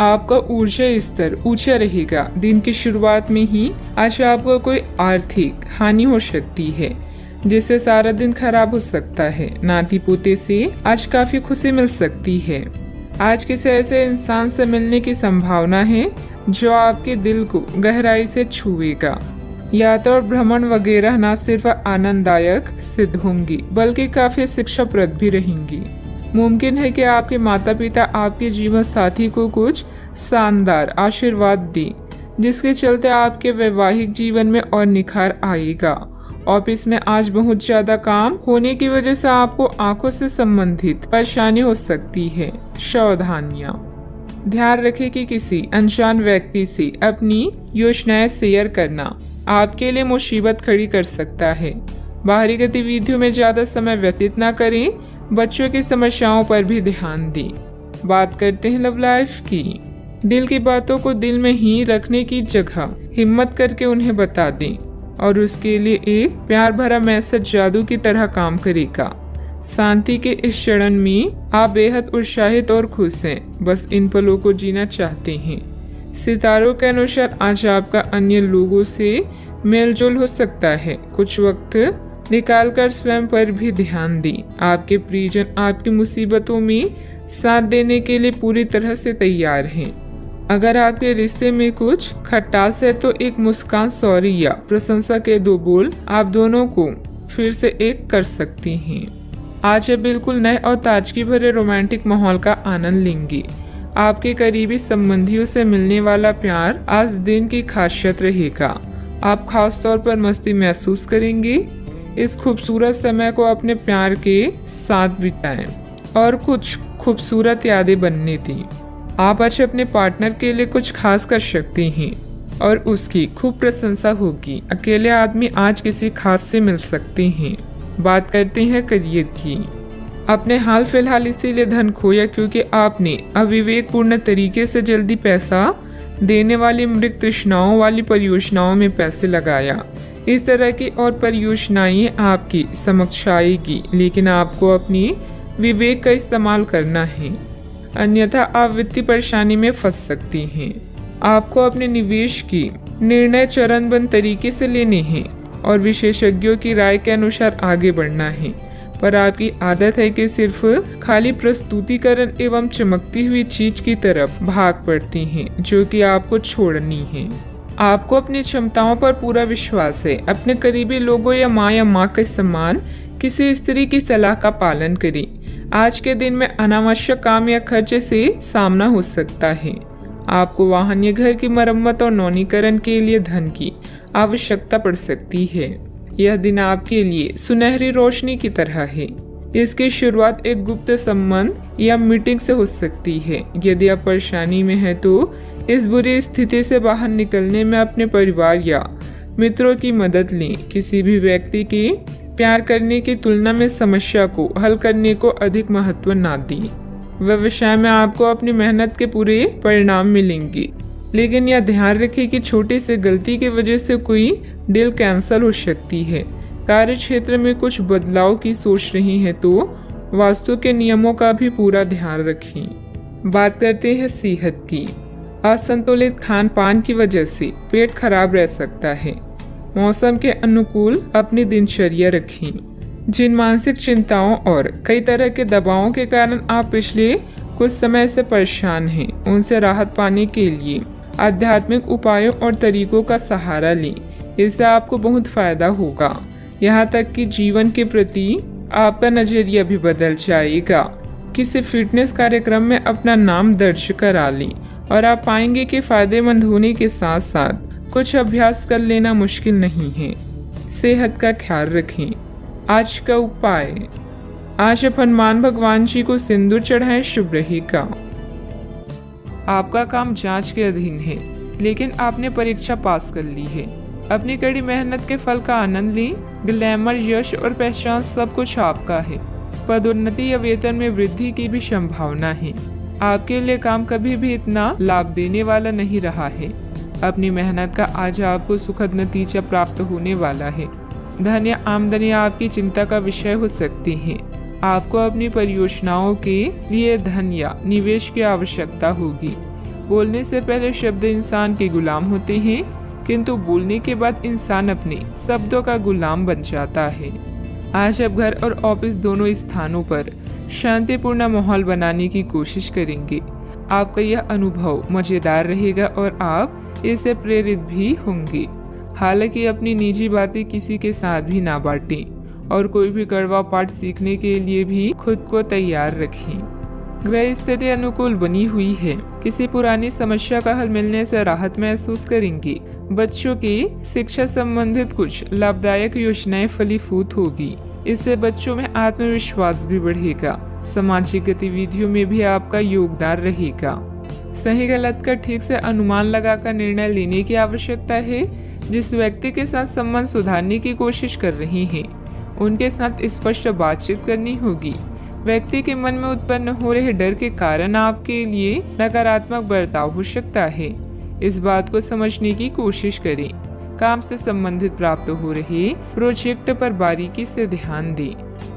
आपका ऊर्जा स्तर ऊंचा रहेगा। दिन की शुरुआत में ही आज आपको कोई आर्थिक हानि हो सकती है, जिससे सारा दिन खराब हो सकता है। नाती पोते से आज काफी खुशी मिल सकती है। आज किसी ऐसे इंसान से मिलने की संभावना है जो आपके दिल को गहराई से छुएगा। यात्रा और भ्रमण वगैरह न सिर्फ आनंददायक सिद्ध होंगी बल्कि काफी शिक्षाप्रद भी रहेंगी। मुमकिन है कि आपके माता पिता आपके जीवन साथी को कुछ शानदार आशीर्वाद दें, जिसके चलते आपके वैवाहिक जीवन में और निखार आएगा। ऑफिस में आज बहुत ज्यादा काम होने की वजह से आपको आंखों से संबंधित परेशानी हो सकती है। सावधानियां, ध्यान रखें कि किसी अनजान व्यक्ति से अपनी योजनाएं शेयर करना आपके लिए मुसीबत खड़ी कर सकता है। बाहरी गतिविधियों में ज्यादा समय व्यतीत न करें। बच्चों की समस्याओं पर भी ध्यान दें। बात करते हैं लव लाइफ की। दिल की बातों को दिल में ही रखने की जगह हिम्मत करके उन्हें बता दें और उसके लिए एक प्यार भरा मैसेज जादू की तरह काम करेगा। शांति के इस क्षण में आप बेहद उत्साहित और खुश हैं, बस इन पलों को जीना चाहते हैं। सितारों के अनुसार आज आपका अन्य लोगों से मेलजोल हो सकता है। कुछ वक्त निकालकर स्वयं पर भी ध्यान दें। आपके प्रियजन आपकी मुसीबतों में साथ देने के लिए पूरी तरह से तैयार हैं। अगर आपके रिश्ते में कुछ खटास है तो एक मुस्कान, सॉरी या प्रशंसा के 2 बोल आप दोनों को फिर से एक कर सकती हैं। आज आप बिल्कुल नए और ताजगी भरे रोमांटिक माहौल का आनंद लेंगे। आपके करीबी संबंधियों से मिलने वाला प्यार आज दिन की खासियत रहेगा। आप खास तौर पर मस्ती महसूस करेंगे। इस खूबसूरत समय को अपने प्यार के साथ बिताएं और कुछ खूबसूरत यादें बनने दें। आप आज अपने पार्टनर के लिए कुछ खास कर सकते हैं और उसकी खूब प्रशंसा होगी। अकेले आदमी आज किसी खास से मिल सकते हैं। बात करते हैं करियर की। अपने हाल फिलहाल इसीलिए धन खोया क्योंकि आपने अविवेकपूर्ण तरीके से जल्दी पैसा देने वाली मृग तृष्णाओं वाली परियोजनाओं में पैसे लगाया। इस तरह की और परियोजनाएं आपकी समक्ष आएगी, लेकिन आपको अपनी विवेक का इस्तेमाल करना है, अन्यथा आप वित्तीय परेशानी में फंस सकती हैं। आपको अपने निवेश की निर्णय चरणबद्ध तरीके से लेने हैं और विशेषज्ञों की राय के अनुसार आगे बढ़ना है, पर आपकी आदत है कि सिर्फ खाली प्रस्तुतिकरण एवं चमकती हुई चीज की तरफ भाग पड़ती हैं, जो कि आपको छोड़नी है। आपको अपनी क्षमताओं पर पूरा विश्वास है। अपने करीबी लोगों या माँ का सम्मान, किसी स्त्री की सलाह का पालन करें। आज के दिन में अनावश्यक काम या खर्चे से सामना हो सकता है। आपको वाहन या घर की मरम्मत और नवीनीकरण के लिए धन की आवश्यकता पड़ सकती है। यह दिन आपके लिए सुनहरी रोशनी की तरह है। इसकी शुरुआत एक गुप्त संबंध या मीटिंग से हो सकती है। यदि आप परेशानी में हैं तो इस बुरी स्थिति से बाहर निकलने में अपने परिवार या मित्रों की मदद लें। किसी भी व्यक्ति के प्यार करने की तुलना में समस्या को हल करने को अधिक महत्व ना दें। व्यवसाय में आपको अपनी मेहनत के पूरे परिणाम मिलेंगे, लेकिन यह ध्यान रखें कि छोटी सी गलती की वजह से कोई डील कैंसिल हो सकती है। कार्य क्षेत्र में कुछ बदलाव की सोच रही है तो वास्तु के नियमों का भी पूरा ध्यान रखें। बात करते हैं सेहत की। असंतुलित खान पान की वजह से पेट खराब रह सकता है। मौसम के अनुकूल अपनी दिनचर्या रखें। जिन मानसिक चिंताओं और कई तरह के दबावों के कारण आप पिछले कुछ समय से परेशान हैं, उनसे राहत पाने के लिए आध्यात्मिक उपायों और तरीकों का सहारा लें। इससे आपको बहुत फायदा होगा। यहाँ तक कि जीवन के प्रति आपका नजरिया भी बदल जाएगा। किसी फिटनेस कार्यक्रम में अपना नाम दर्ज करा लें और आप पाएंगे कि फायदेमंद होने के साथ साथ कुछ अभ्यास कर लेना मुश्किल नहीं है। सेहत का ख्याल रखें। आज का उपाय, आज आप हनुमान भगवान जी को सिंदूर चढ़ाएं, शुभ रहेगा। आपका काम जांच के अधीन है, लेकिन आपने परीक्षा पास कर ली है। अपनी कड़ी मेहनत के फल का आनंद लें। ग्लैमर, यश और पहचान सब कुछ आपका है। पदोन्नति या वेतन में वृद्धि की भी संभावना है। आपके लिए काम कभी भी इतना लाभ देने वाला नहीं रहा है। अपनी मेहनत का आज आपको सुखद नतीजा प्राप्त होने वाला है। धन या आमदनी आपकी चिंता का विषय हो सकती है। आपको अपनी परियोजनाओं के लिए धन या निवेश की आवश्यकता होगी। बोलने से पहले शब्द इंसान के गुलाम होते हैं, किंतु बोलने के बाद इंसान अपने शब्दों का गुलाम बन जाता है। आज आप घर और ऑफिस दोनों स्थानों पर शांतिपूर्ण माहौल बनाने की कोशिश करेंगे। आपका यह अनुभव मजेदार रहेगा और आप इससे प्रेरित भी होंगे। हालांकि अपनी निजी बातें किसी के साथ भी ना बांटें और कोई भी कड़वा पाठ सीखने के लिए भी खुद को तैयार रखें। ग्रह स्थिति अनुकूल बनी हुई है। किसी पुरानी समस्या का हल मिलने से राहत महसूस करेंगे। बच्चों की शिक्षा संबंधित कुछ लाभदायक योजनाएं फलीभूत होगी। इससे बच्चों में आत्मविश्वास भी बढ़ेगा। सामाजिक गतिविधियों में भी आपका योगदान रहेगा। सही गलत का ठीक से अनुमान लगाकर निर्णय लेने की आवश्यकता है। जिस व्यक्ति के साथ संबंध सुधारने की कोशिश कर रहे हैं, उनके साथ स्पष्ट बातचीत करनी होगी। व्यक्ति के मन में उत्पन्न हो रहे डर के कारण आपके लिए नकारात्मक बर्ताव हो सकता है। इस बात को समझने की कोशिश करें। काम से संबंधित प्राप्त हो रहे प्रोजेक्ट पर बारीकी से ध्यान दें।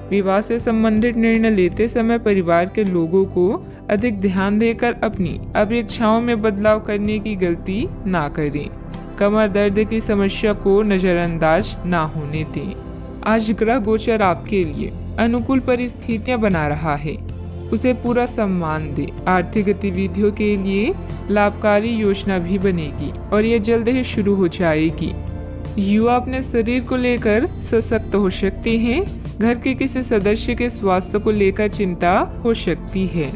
विवाह से संबंधित निर्णय लेते समय परिवार के लोगों को अधिक ध्यान देकर अपनी अपेक्षाओं में बदलाव करने की गलती ना करें। कमर दर्द की समस्या को नजरअंदाज ना होने दें। आज ग्रह गोचर आपके लिए अनुकूल परिस्थितियां बना रहा है, उसे पूरा सम्मान दे। आर्थिक गतिविधियों के लिए लाभकारी योजना भी बनेगी और ये जल्द ही शुरू हो जाएगी। युवा अपने शरीर को लेकर सशक्त हो सकते हैं। घर के किसी सदस्य के स्वास्थ्य को लेकर चिंता हो सकती है।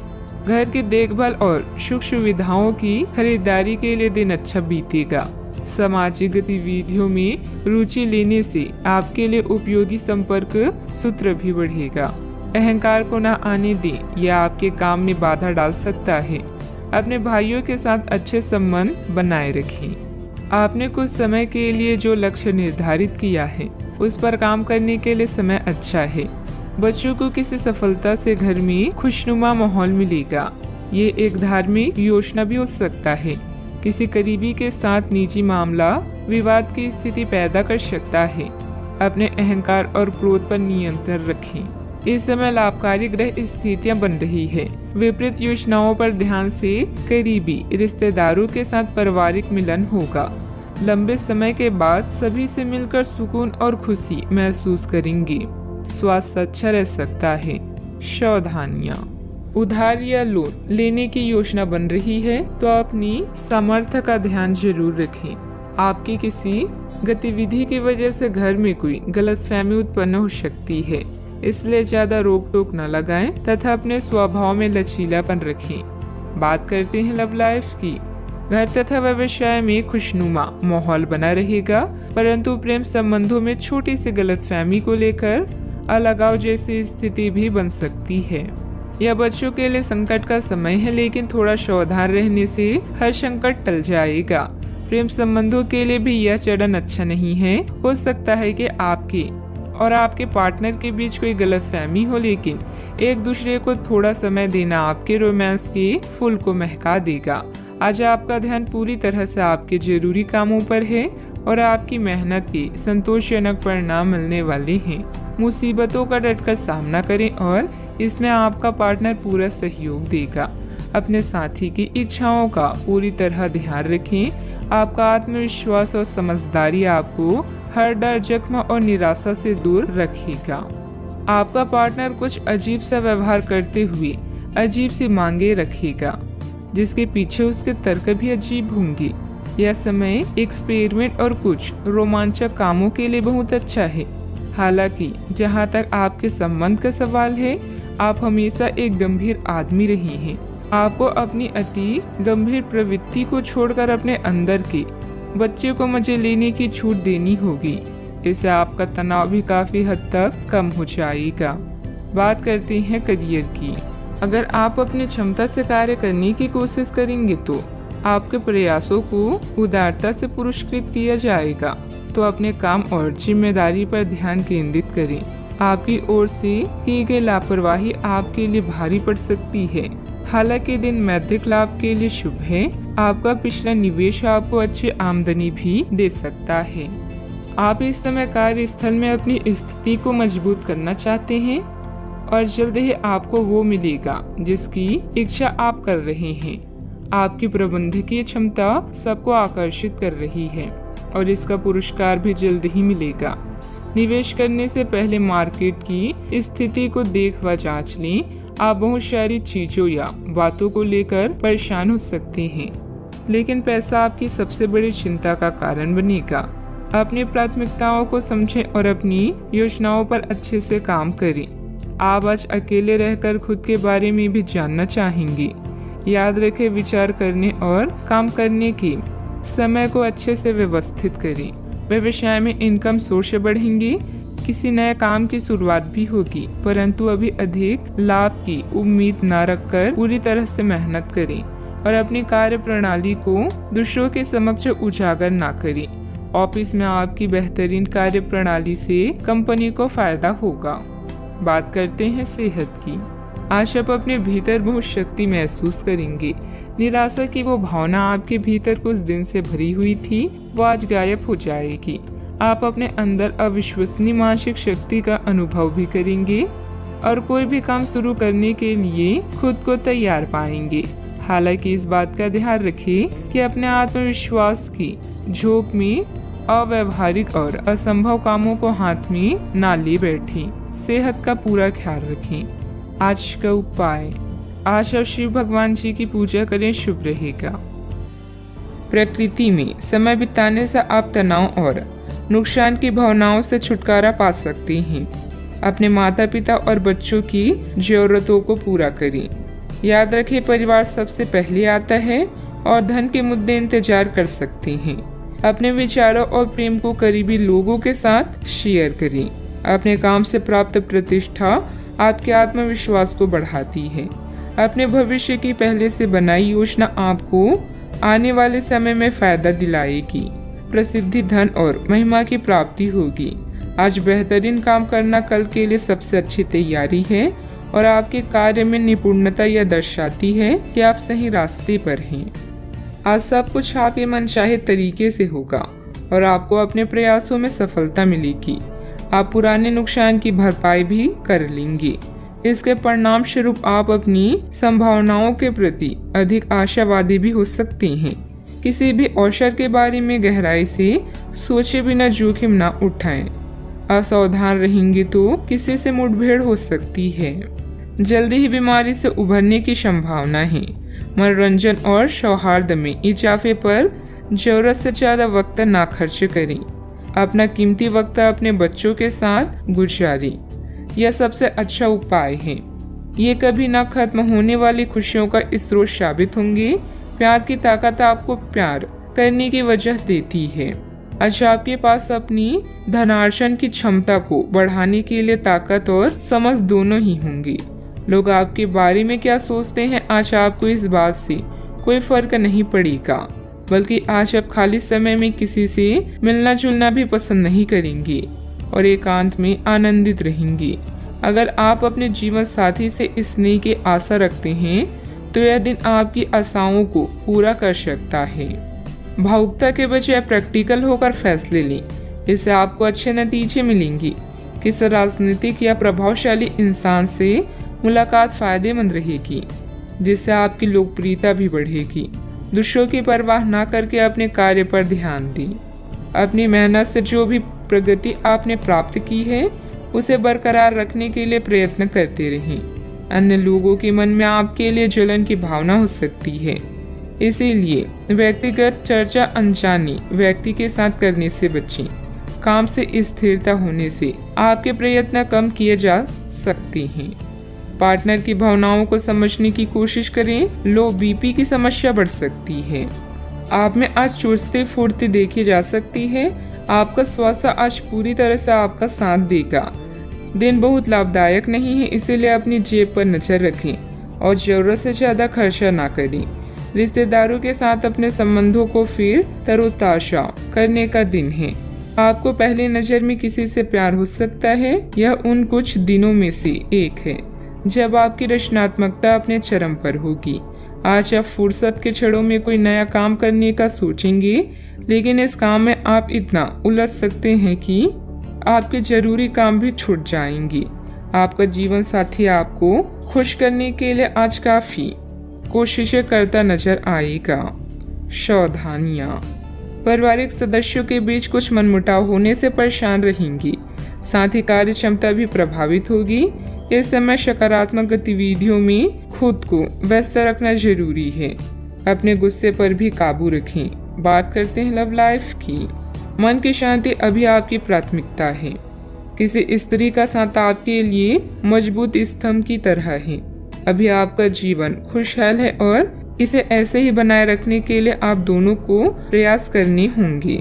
घर की देखभाल और सुख सुविधाओं की खरीदारी के लिए दिन अच्छा बीतेगा। सामाजिक गतिविधियों में रुचि लेने से आपके लिए उपयोगी संपर्क सूत्र भी बढ़ेगा। अहंकार को न आने दें, यह आपके काम में बाधा डाल सकता है। अपने भाइयों के साथ अच्छे संबंध बनाए रखें। आपने कुछ समय के लिए जो लक्ष्य निर्धारित किया है, उस पर काम करने के लिए समय अच्छा है। बच्चों को किसी सफलता से घर में खुशनुमा माहौल मिलेगा। ये एक धार्मिक योजना भी हो सकता है। किसी करीबी के साथ निजी मामला विवाद की स्थिति पैदा कर सकता है। अपने अहंकार और क्रोध पर नियंत्रण रखें। इस समय लाभकारी ग्रह स्थितियां बन रही है। विपरीत योजनाओं पर ध्यान से करीबी रिश्तेदारों के साथ पारिवारिक मिलन होगा। लंबे समय के बाद सभी से मिलकर सुकून और खुशी महसूस करेंगे। स्वास्थ्य अच्छा रह सकता है। सावधानियां, उधार या लोन लेने की योजना बन रही है तो अपनी सामर्थ्य का ध्यान जरूर रखें। आपकी किसी गतिविधि की वजह से घर में कोई गलतफहमी उत्पन्न हो सकती है, इसलिए ज्यादा रोक टोक न लगाएं तथा अपने स्वभाव में लचीलापन रखें। बात करते हैं लव लाइफ की। घर तथा व्यवसाय में खुशनुमा माहौल बना रहेगा, परंतु प्रेम संबंधों में छोटी सी गलतफहमी को लेकर अलगाव जैसी स्थिति भी बन सकती है। यह बच्चों के लिए संकट का समय है, लेकिन थोड़ा सावधान रहने से हर संकट टल जाएगा। प्रेम संबंधों के लिए भी यह चरण अच्छा नहीं है। हो सकता है कि आपके और आपके पार्टनर के बीच कोई गलतफहमी हो, लेकिन एक दूसरे को थोड़ा समय देना आपके रोमांस के फूल को महका देगा। आज आपका ध्यान पूरी तरह से आपके जरूरी कामों पर है और आपकी मेहनत के संतोषजनक परिणाम मिलने वाले हैं। मुसीबतों का डटकर सामना करें और इसमें आपका पार्टनर पूरा सहयोग देगा। अपने साथी की इच्छाओं का पूरी तरह ध्यान रखें। आपका आत्मविश्वास और समझदारी आपको हर डर, जख्म और निराशा से दूर रखेगा। आपका पार्टनर कुछ अजीब सा व्यवहार करते हुए अजीब सी मांगे रखेगा, जिसके पीछे उसके तर्क भी अजीब होंगे। यह समय एक्सपेरिमेंट और कुछ रोमांचक कामों के लिए बहुत अच्छा है। हालांकि जहां तक आपके संबंध का सवाल है, आप हमेशा एक गंभीर आदमी रहे हैं। आपको अपनी अति गंभीर प्रवृत्ति को छोड़कर अपने अंदर के बच्चे को मजे लेने की छूट देनी होगी। इससे आपका तनाव भी काफी हद तक कम हो जाएगा। बात करते हैं करियर की। अगर आप अपनी क्षमता से कार्य करने की कोशिश करेंगे तो आपके प्रयासों को उदारता से पुरस्कृत किया जाएगा। तो अपने काम और जिम्मेदारी पर ध्यान केंद्रित करें। आपकी ओर से की गई लापरवाही आपके लिए भारी पड़ सकती है। हालांकि दिन मैत्रिक लाभ के लिए शुभ है। आपका पिछला निवेश आपको अच्छी आमदनी भी दे सकता है। आप इस समय कार्यस्थल में अपनी स्थिति को मजबूत करना चाहते हैं। और जल्द ही आपको वो मिलेगा जिसकी इच्छा आप कर रहे हैं। आपकी प्रबंधकीय क्षमता सबको आकर्षित कर रही है और इसका पुरस्कार भी जल्द ही मिलेगा। निवेश करने से पहले मार्केट की स्थिति को देख व जांच लें। आप बहुत सारी चीजों या बातों को लेकर परेशान हो सकते हैं, लेकिन पैसा आपकी सबसे बड़ी चिंता का कारण बनेगा। अपनी प्राथमिकताओं को समझें और अपनी योजनाओं पर अच्छे से काम करें। आप आज अकेले रहकर खुद के बारे में भी जानना चाहेंगे। याद रखें, विचार करने और काम करने के समय को अच्छे से व्यवस्थित करें। व्यवसाय में इनकम सोर्स बढ़ेंगे। किसी नए काम की शुरुआत भी होगी, परंतु अभी अधिक लाभ की उम्मीद न रखकर पूरी तरह से मेहनत करें और अपनी कार्य प्रणाली को दूसरों के समक्ष उजागर न करें। ऑफिस में आपकी बेहतरीन कार्य प्रणाली से कंपनी को फायदा होगा। बात करते हैं सेहत की। आज आप अपने भीतर बहुत शक्ति महसूस करेंगे। निराशा की वो भावना आपके भीतर कुछ दिन से भरी हुई थी, वो आज गायब हो जाएगी। आप अपने अंदर अविश्वसनीय मानसिक शक्ति का अनुभव भी करेंगे और कोई भी काम शुरू करने के लिए खुद को तैयार पाएंगे। हालांकि इस बात का ध्यान रखें कि अपने आत्मविश्वास की झोंक में अव्यवहारिक और असंभव कामों को हाथ में ना ले बैठें। सेहत का पूरा ख्याल रखें। आज का उपाय, आज और शिव भगवान जी की पूजा करें, शुभ रहेगा। प्रकृति में समय बिताने से आप तनाव और नुकसान की भावनाओं से छुटकारा पा सकते हैं। अपने माता पिता और बच्चों की जरूरतों को पूरा करें। याद रखें, परिवार सबसे पहले आता है और धन के मुद्दे इंतजार कर सकते हैं। अपने विचारों और प्रेम को करीबी लोगों के साथ शेयर करें। अपने काम से प्राप्त प्रतिष्ठा आपके आत्मविश्वास को बढ़ाती है। अपने भविष्य की पहले से बनाई योजना आपको आने वाले समय में फायदा दिलाएगी। प्रसिद्धि, धन और महिमा की प्राप्ति होगी। आज बेहतरीन काम करना कल के लिए सबसे अच्छी तैयारी है और आपके कार्य में निपुणता यह दर्शाती है कि आप सही रास्ते पर हैं। आज सब कुछ आपके मनचाहे तरीके से होगा और आपको अपने प्रयासों में सफलता मिलेगी। आप पुराने नुकसान की भरपाई भी कर लेंगे। इसके परिणाम स्वरूप आप अपनी संभावनाओं के प्रति अधिक आशावादी भी हो सकते हैं। किसी भी अवसर के बारे में गहराई से सोचे बिना जोखिम न उठाएं। असावधान रहेंगे तो किसी से मुठभेड़ हो सकती है। जल्दी ही बीमारी से उभरने की संभावना है। मनोरंजन और सौहार्द में इजाफे पर जरूरत से ज्यादा वक्त ना खर्च करें। अपना कीमती वक्त अपने बच्चों के साथ गुजारें। यह सबसे अच्छा उपाय है। ये कभी ना खत्म होने वाली खुशियों का स्रोत साबित होंगे। प्यार की ताकत आपको प्यार करने की वजह देती है। आज आपके पास अपनी धनार्जन की क्षमता को बढ़ाने के लिए ताकत और समझ दोनों ही होंगी। लोग आपके बारे में क्या सोचते हैं, आज आपको इस बात से कोई फर्क नहीं पड़ेगा, बल्कि आज आप खाली समय में किसी से मिलना जुलना भी पसंद नहीं करेंगे और एकांत में आनंदित रहेंगे। अगर आप अपने जीवन साथी से स्नेह की आशा रखते हैं तो यह दिन आपकी आशाओं को पूरा कर सकता है। भावुकता के बजाय प्रैक्टिकल होकर फैसले लें, इससे आपको अच्छे नतीजे मिलेंगे। किसी राजनीतिक या प्रभावशाली इंसान से मुलाकात फायदेमंद रहेगी, जिससे आपकी लोकप्रियता भी बढ़ेगी। दूसरों की परवाह न करके अपने कार्य पर ध्यान दें। अपनी मेहनत से जो भी प्रगति आपने प्राप्त की है उसे बरकरार रखने के लिए प्रयत्न करते रहें। अन्य लोगों के मन में आपके लिए जलन की भावना हो सकती है, इसीलिए व्यक्तिगत चर्चा अनजाने व्यक्ति के साथ करने से बचें। काम से स्थिरता होने से आपके प्रयत्न कम किए जा सकते हैं। पार्टनर की भावनाओं को समझने की कोशिश करें, लो बीपी की समस्या बढ़ सकती है। आप में आज चुस्ती फुर्ती देखी जा सकती है। आपका स्वास्थ्य आज पूरी तरह से आपका साथ देगा। दिन बहुत लाभदायक नहीं है, इसीलिए अपनी जेब पर नजर रखें और जरूरत से ज्यादा खर्चा ना करें। रिश्तेदारों के साथ अपने संबंधों को फिर तरोताजा करने का दिन है। आपको पहली नजर में किसी से प्यार हो सकता है। यह उन कुछ दिनों में से एक है जब आपकी रचनात्मकता अपने चरम पर होगी। आज आप फुर्सत के क्षणों में कोई नया काम करने का सोचेंगे, लेकिन इस काम में आप इतना उलझ सकते हैं कि आपके जरूरी काम भी छूट जाएंगे। आपका जीवन साथी आपको खुश करने के लिए आज काफी कोशिशें करता नजर आएगा। सावधानियां, पारिवारिक सदस्यों के बीच कुछ मनमुटाव होने से परेशान रहेंगी। साथ ही कार्य क्षमता भी प्रभावित होगी। इस समय सकारात्मक गतिविधियों में खुद को व्यस्त रखना जरूरी है। अपने गुस्से पर भी काबू रखें। बात करते हैं लव लाइफ की। मन की शांति अभी आपकी प्राथमिकता है। किसी स्त्री का साथ आपके लिए मजबूत स्तंभ की तरह है। अभी आपका जीवन खुशहाल है और इसे ऐसे ही बनाए रखने के लिए आप दोनों को प्रयास करने होंगे।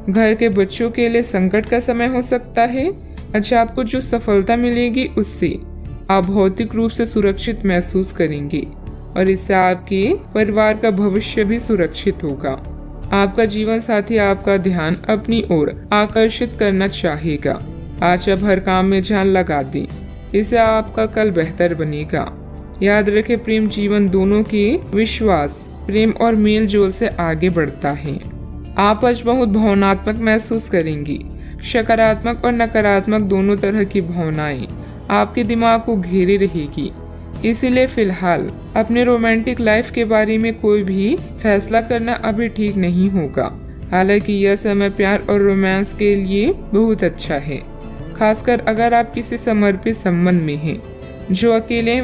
घर के बच्चों के लिए संकट का समय हो सकता है। अच्छा, आपको जो सफलता मिलेगी उससे आप भौतिक रूप से सुरक्षित महसूस करेंगे और इससे आपके परिवार का भविष्य भी सुरक्षित होगा। आपका जीवन साथी आपका ध्यान अपनी ओर आकर्षित करना चाहेगा। आज आप हर काम में जान लगा दें, इससे आपका कल बेहतर बनेगा। याद रखें, प्रेम जीवन दोनों के विश्वास, प्रेम और मेल जोल से आगे बढ़ता है। आप आज बहुत भावनात्मक महसूस करेंगी। सकारात्मक और नकारात्मक दोनों तरह की भावनाएं आपके दिमाग को घेरे रहेगी। इसीलिए फिलहाल अपने रोमांटिक लाइफ के बारे में कोई भी फैसला करना अभी ठीक नहीं होगा। हालांकि यह समय प्यार और रोमांस के लिए बहुत अच्छा है, खासकर अगर आप किसी समर्पित संबंध में हैं। जो अकेले हैं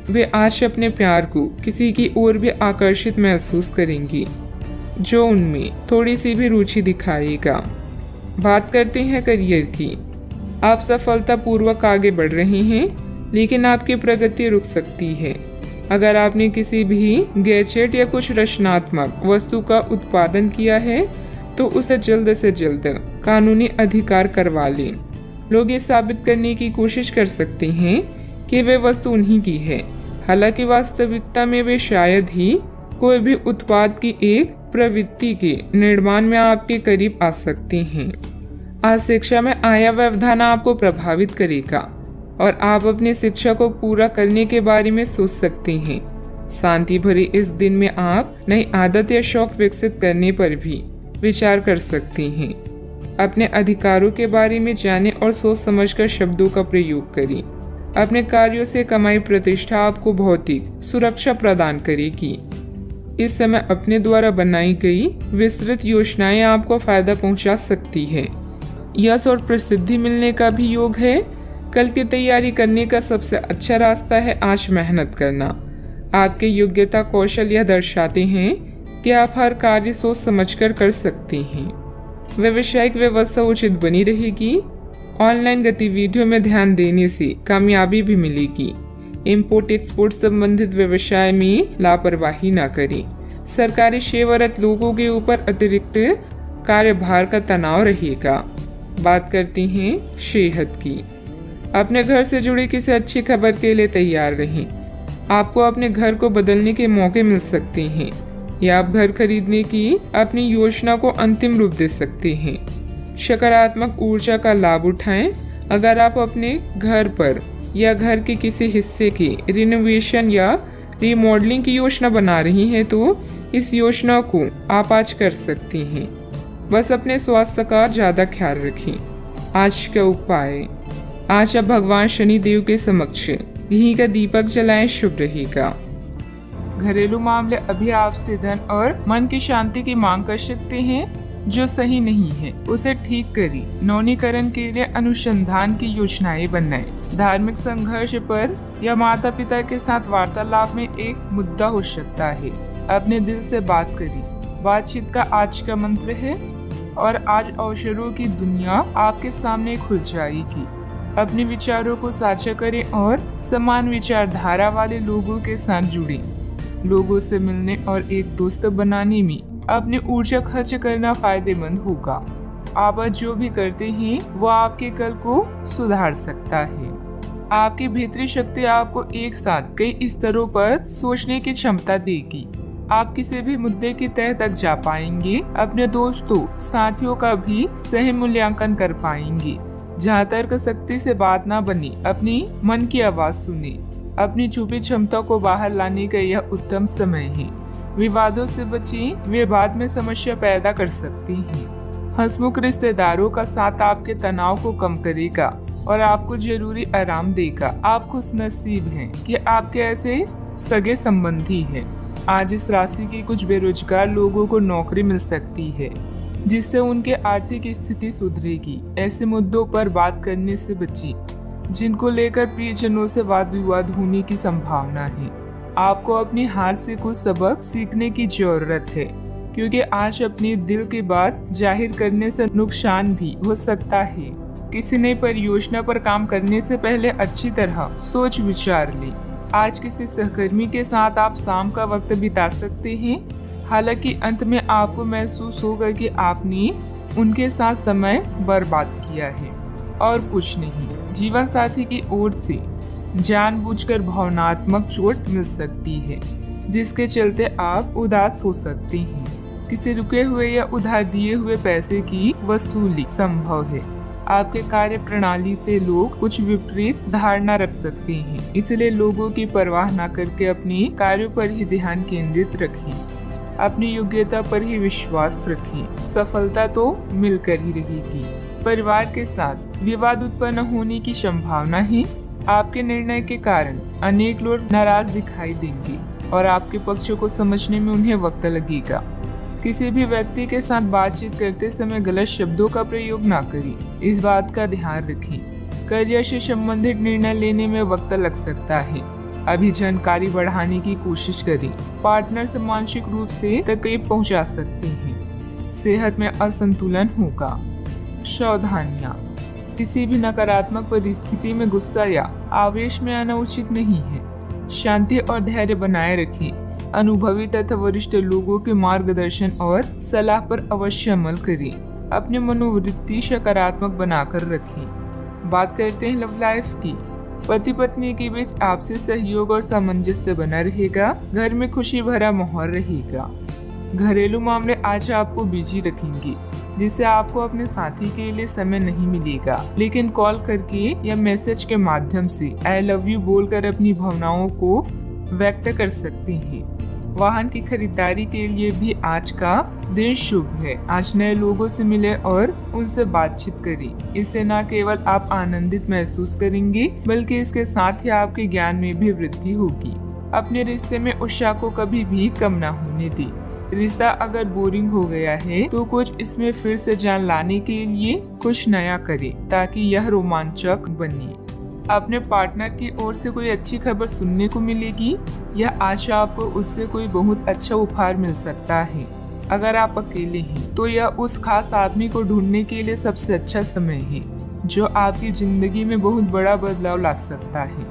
वे आज अपने प्यार को किसी की ओर भी आकर्षित महसूस करेंगी जो उनमें थोड़ी सी भी रुचि दिखाएगा। बात करते हैं करियर की। आप सफलतापूर्वक आगे बढ़ रहे हैं, लेकिन आपकी प्रगति रुक सकती है। अगर आपने किसी भी गैजेट या कुछ रचनात्मक वस्तु का उत्पादन किया है तो उसे जल्द से जल्द कानूनी अधिकार करवा लें। लोग ये साबित करने की कोशिश कर सकते हैं कि वे वस्तु उन्हीं की है, हालांकि वास्तविकता में वे शायद ही कोई भी उत्पाद की एक प्रवृत्ति के निर्माण में आपके करीब आ सकते हैं। आज शिक्षा में आया व्यवधान आपको प्रभावित करेगा और आप अपनी शिक्षा को पूरा करने के बारे में सोच सकते हैं। शांति भरे इस दिन में आप नई आदत या शौक विकसित करने पर भी विचार कर सकते हैं। अपने अधिकारों के बारे में जानें और सोच समझकर शब्दों का प्रयोग करें। अपने कार्यों से कमाई प्रतिष्ठा आपको भौतिक सुरक्षा प्रदान करेगी। इस समय अपने द्वारा बनाई गई विस्तृत योजनाएं आपको फायदा पहुंचा सकती है। यश और प्रसिद्धि मिलने का भी योग है। कल की तैयारी करने का सबसे अच्छा रास्ता है आज मेहनत करना। आपके योग्यता कौशल यह दर्शाते हैं कि आप हर कार्य सोच समझकर कर सकते हैं। व्यावसायिक व्यवस्था उचित बनी रहेगी। ऑनलाइन गतिविधियों में ध्यान देने से कामयाबी भी मिलेगी। इंपोर्ट एक्सपोर्ट संबंधित व्यवसाय में लापरवाही न करें। सरकारी सेवारत लोगों के ऊपर अतिरिक्त कार्यभार का तनाव रहेगा। बात करते हैं सेहत की। अपने घर से जुड़ी किसी अच्छी खबर के लिए तैयार रहें। आपको अपने घर को बदलने के मौके मिल सकते हैं या आप घर खरीदने की अपनी योजना को अंतिम रूप दे सकते हैं। सकारात्मक ऊर्जा का लाभ उठाएं। अगर आप अपने घर पर या घर के किसी हिस्से की रिनोवेशन या रिमॉडलिंग की योजना बना रही हैं तो इस योजना को आप आज कर सकते हैं। बस अपने स्वास्थ्य का ज्यादा ख्याल रखें। आज का उपाय, आज आप भगवान शनि देव के समक्ष घी का दीपक जलाएं, शुभ रहेगा। घरेलू मामले अभी आपसे धन और मन की शांति की मांग कर सकते हैं। जो सही नहीं है उसे ठीक करें। नवीनीकरण के लिए अनुसंधान की योजनाएं बनाएं। धार्मिक संघर्ष पर या माता पिता के साथ वार्तालाप में एक मुद्दा हो सकता है। अपने दिल से बात करें। बातचीत का आज का मंत्र है और आज अवसरों की दुनिया आपके सामने खुल जाएगी। अपने विचारों को साझा करें और समान विचारधारा वाले लोगों के साथ जुड़ें। लोगों से मिलने और एक दोस्त बनाने में अपनी ऊर्जा खर्च करना फायदेमंद होगा। आप जो भी करते हैं वो आपके कल को सुधार सकता है। आपकी भीतरी शक्ति आपको एक साथ कई स्तरों पर सोचने की क्षमता देगी। आप किसी भी मुद्दे की तह तक जा पाएंगे। अपने दोस्तों साथियों का भी सही मूल्यांकन कर पाएंगे। जहाँ तर्क शक्ति से बात ना बनी, अपनी मन की आवाज सुने। अपनी छुपी क्षमता को बाहर लाने का यह उत्तम समय है। विवादों से बचें, वे बाद में समस्या पैदा कर सकती हैं। हंसमुख रिश्तेदारों का साथ आपके तनाव को कम करेगा। और आपको जरूरी आराम देगा। आप खुशनसीब हैं कि आपके ऐसे सगे संबंधी हैं। आज इस राशि के कुछ बेरोजगार लोगों को नौकरी मिल सकती है, जिससे उनके आर्थिक स्थिति सुधरेगी। ऐसे मुद्दों पर बात करने से बचिए जिनको लेकर प्रियजनों से वाद विवाद होने की संभावना है। आपको अपनी हार से कुछ सबक सीखने की जरूरत है, क्योंकि आज अपने दिल की बात जाहिर करने से नुकसान भी हो सकता है। किसी नई परियोजना पर काम करने से पहले अच्छी तरह सोच विचार लें। आज किसी सहकर्मी के साथ आप शाम का वक्त बिता सकते हैं। हालांकि अंत में आपको महसूस होगा कि आपने उनके साथ समय बर्बाद किया है और कुछ नहीं। जीवन साथी की ओर से जानबूझकर भावनात्मक चोट मिल सकती है, जिसके चलते आप उदास हो सकते हैं। किसी रुके हुए या उधार दिए हुए पैसे की वसूली संभव है। आपके कार्य प्रणाली से लोग कुछ विपरीत धारणा रख सकते हैं, इसलिए लोगों की परवाह न करके अपने कार्यों पर ही ध्यान केंद्रित रखें। अपनी योग्यता पर ही विश्वास रखें। सफलता तो मिलकर ही रहेगी। परिवार के साथ विवाद उत्पन्न होने की संभावना है। आपके निर्णय के कारण अनेक लोग नाराज दिखाई देंगे और आपके पक्षों को समझने में उन्हें वक्त लगेगा। किसी भी व्यक्ति के साथ बातचीत करते समय गलत शब्दों का प्रयोग न करें, इस बात का ध्यान रखें। करियर से संबंधित निर्णय लेने में वक्त लग सकता है। अभी जानकारी बढ़ाने की कोशिश करें। पार्टनर से मानसिक रूप से तकलीफ पहुंचा सकते हैं। सेहत में असंतुलन होगा। सावधानियां, किसी भी नकारात्मक परिस्थिति में गुस्सा या आवेश में आना उचित नहीं है। शांति और धैर्य बनाए रखें। अनुभवी तथा वरिष्ठ लोगों के मार्गदर्शन और सलाह पर अवश्य अमल करें। अपनी मनोवृत्ति सकारात्मक बनाकर रखें। बात करते हैं लव लाइफ की। पति पत्नी के बीच आपसी सहयोग और सामंजस्य बना रहेगा। घर में खुशी भरा माहौल रहेगा। घरेलू मामले आज आपको बिजी रखेंगे, जिससे आपको अपने साथी के लिए समय नहीं मिलेगा, लेकिन कॉल करके या मैसेज के माध्यम से आई लव यू बोलकर अपनी भावनाओं को व्यक्त कर सकते हैं। वाहन की खरीदारी के लिए भी आज का दिन शुभ है। आज नए लोगों से मिले और उनसे बातचीत करें। इससे न केवल आप आनंदित महसूस करेंगे, बल्कि इसके साथ ही आपके ज्ञान में भी वृद्धि होगी। अपने रिश्ते में उत्साह को कभी भी कम न होने दें। रिश्ता अगर बोरिंग हो गया है तो कुछ इसमें फिर से जान लाने के लिए कुछ नया करें, ताकि यह रोमांचक बने। अपने पार्टनर की ओर से कोई अच्छी खबर सुनने को मिलेगी या आज आपको उससे कोई बहुत अच्छा उपहार मिल सकता है। अगर आप अकेले हैं तो यह उस खास आदमी को ढूंढने के लिए सबसे अच्छा समय है, जो आपकी जिंदगी में बहुत बड़ा बदलाव ला सकता है।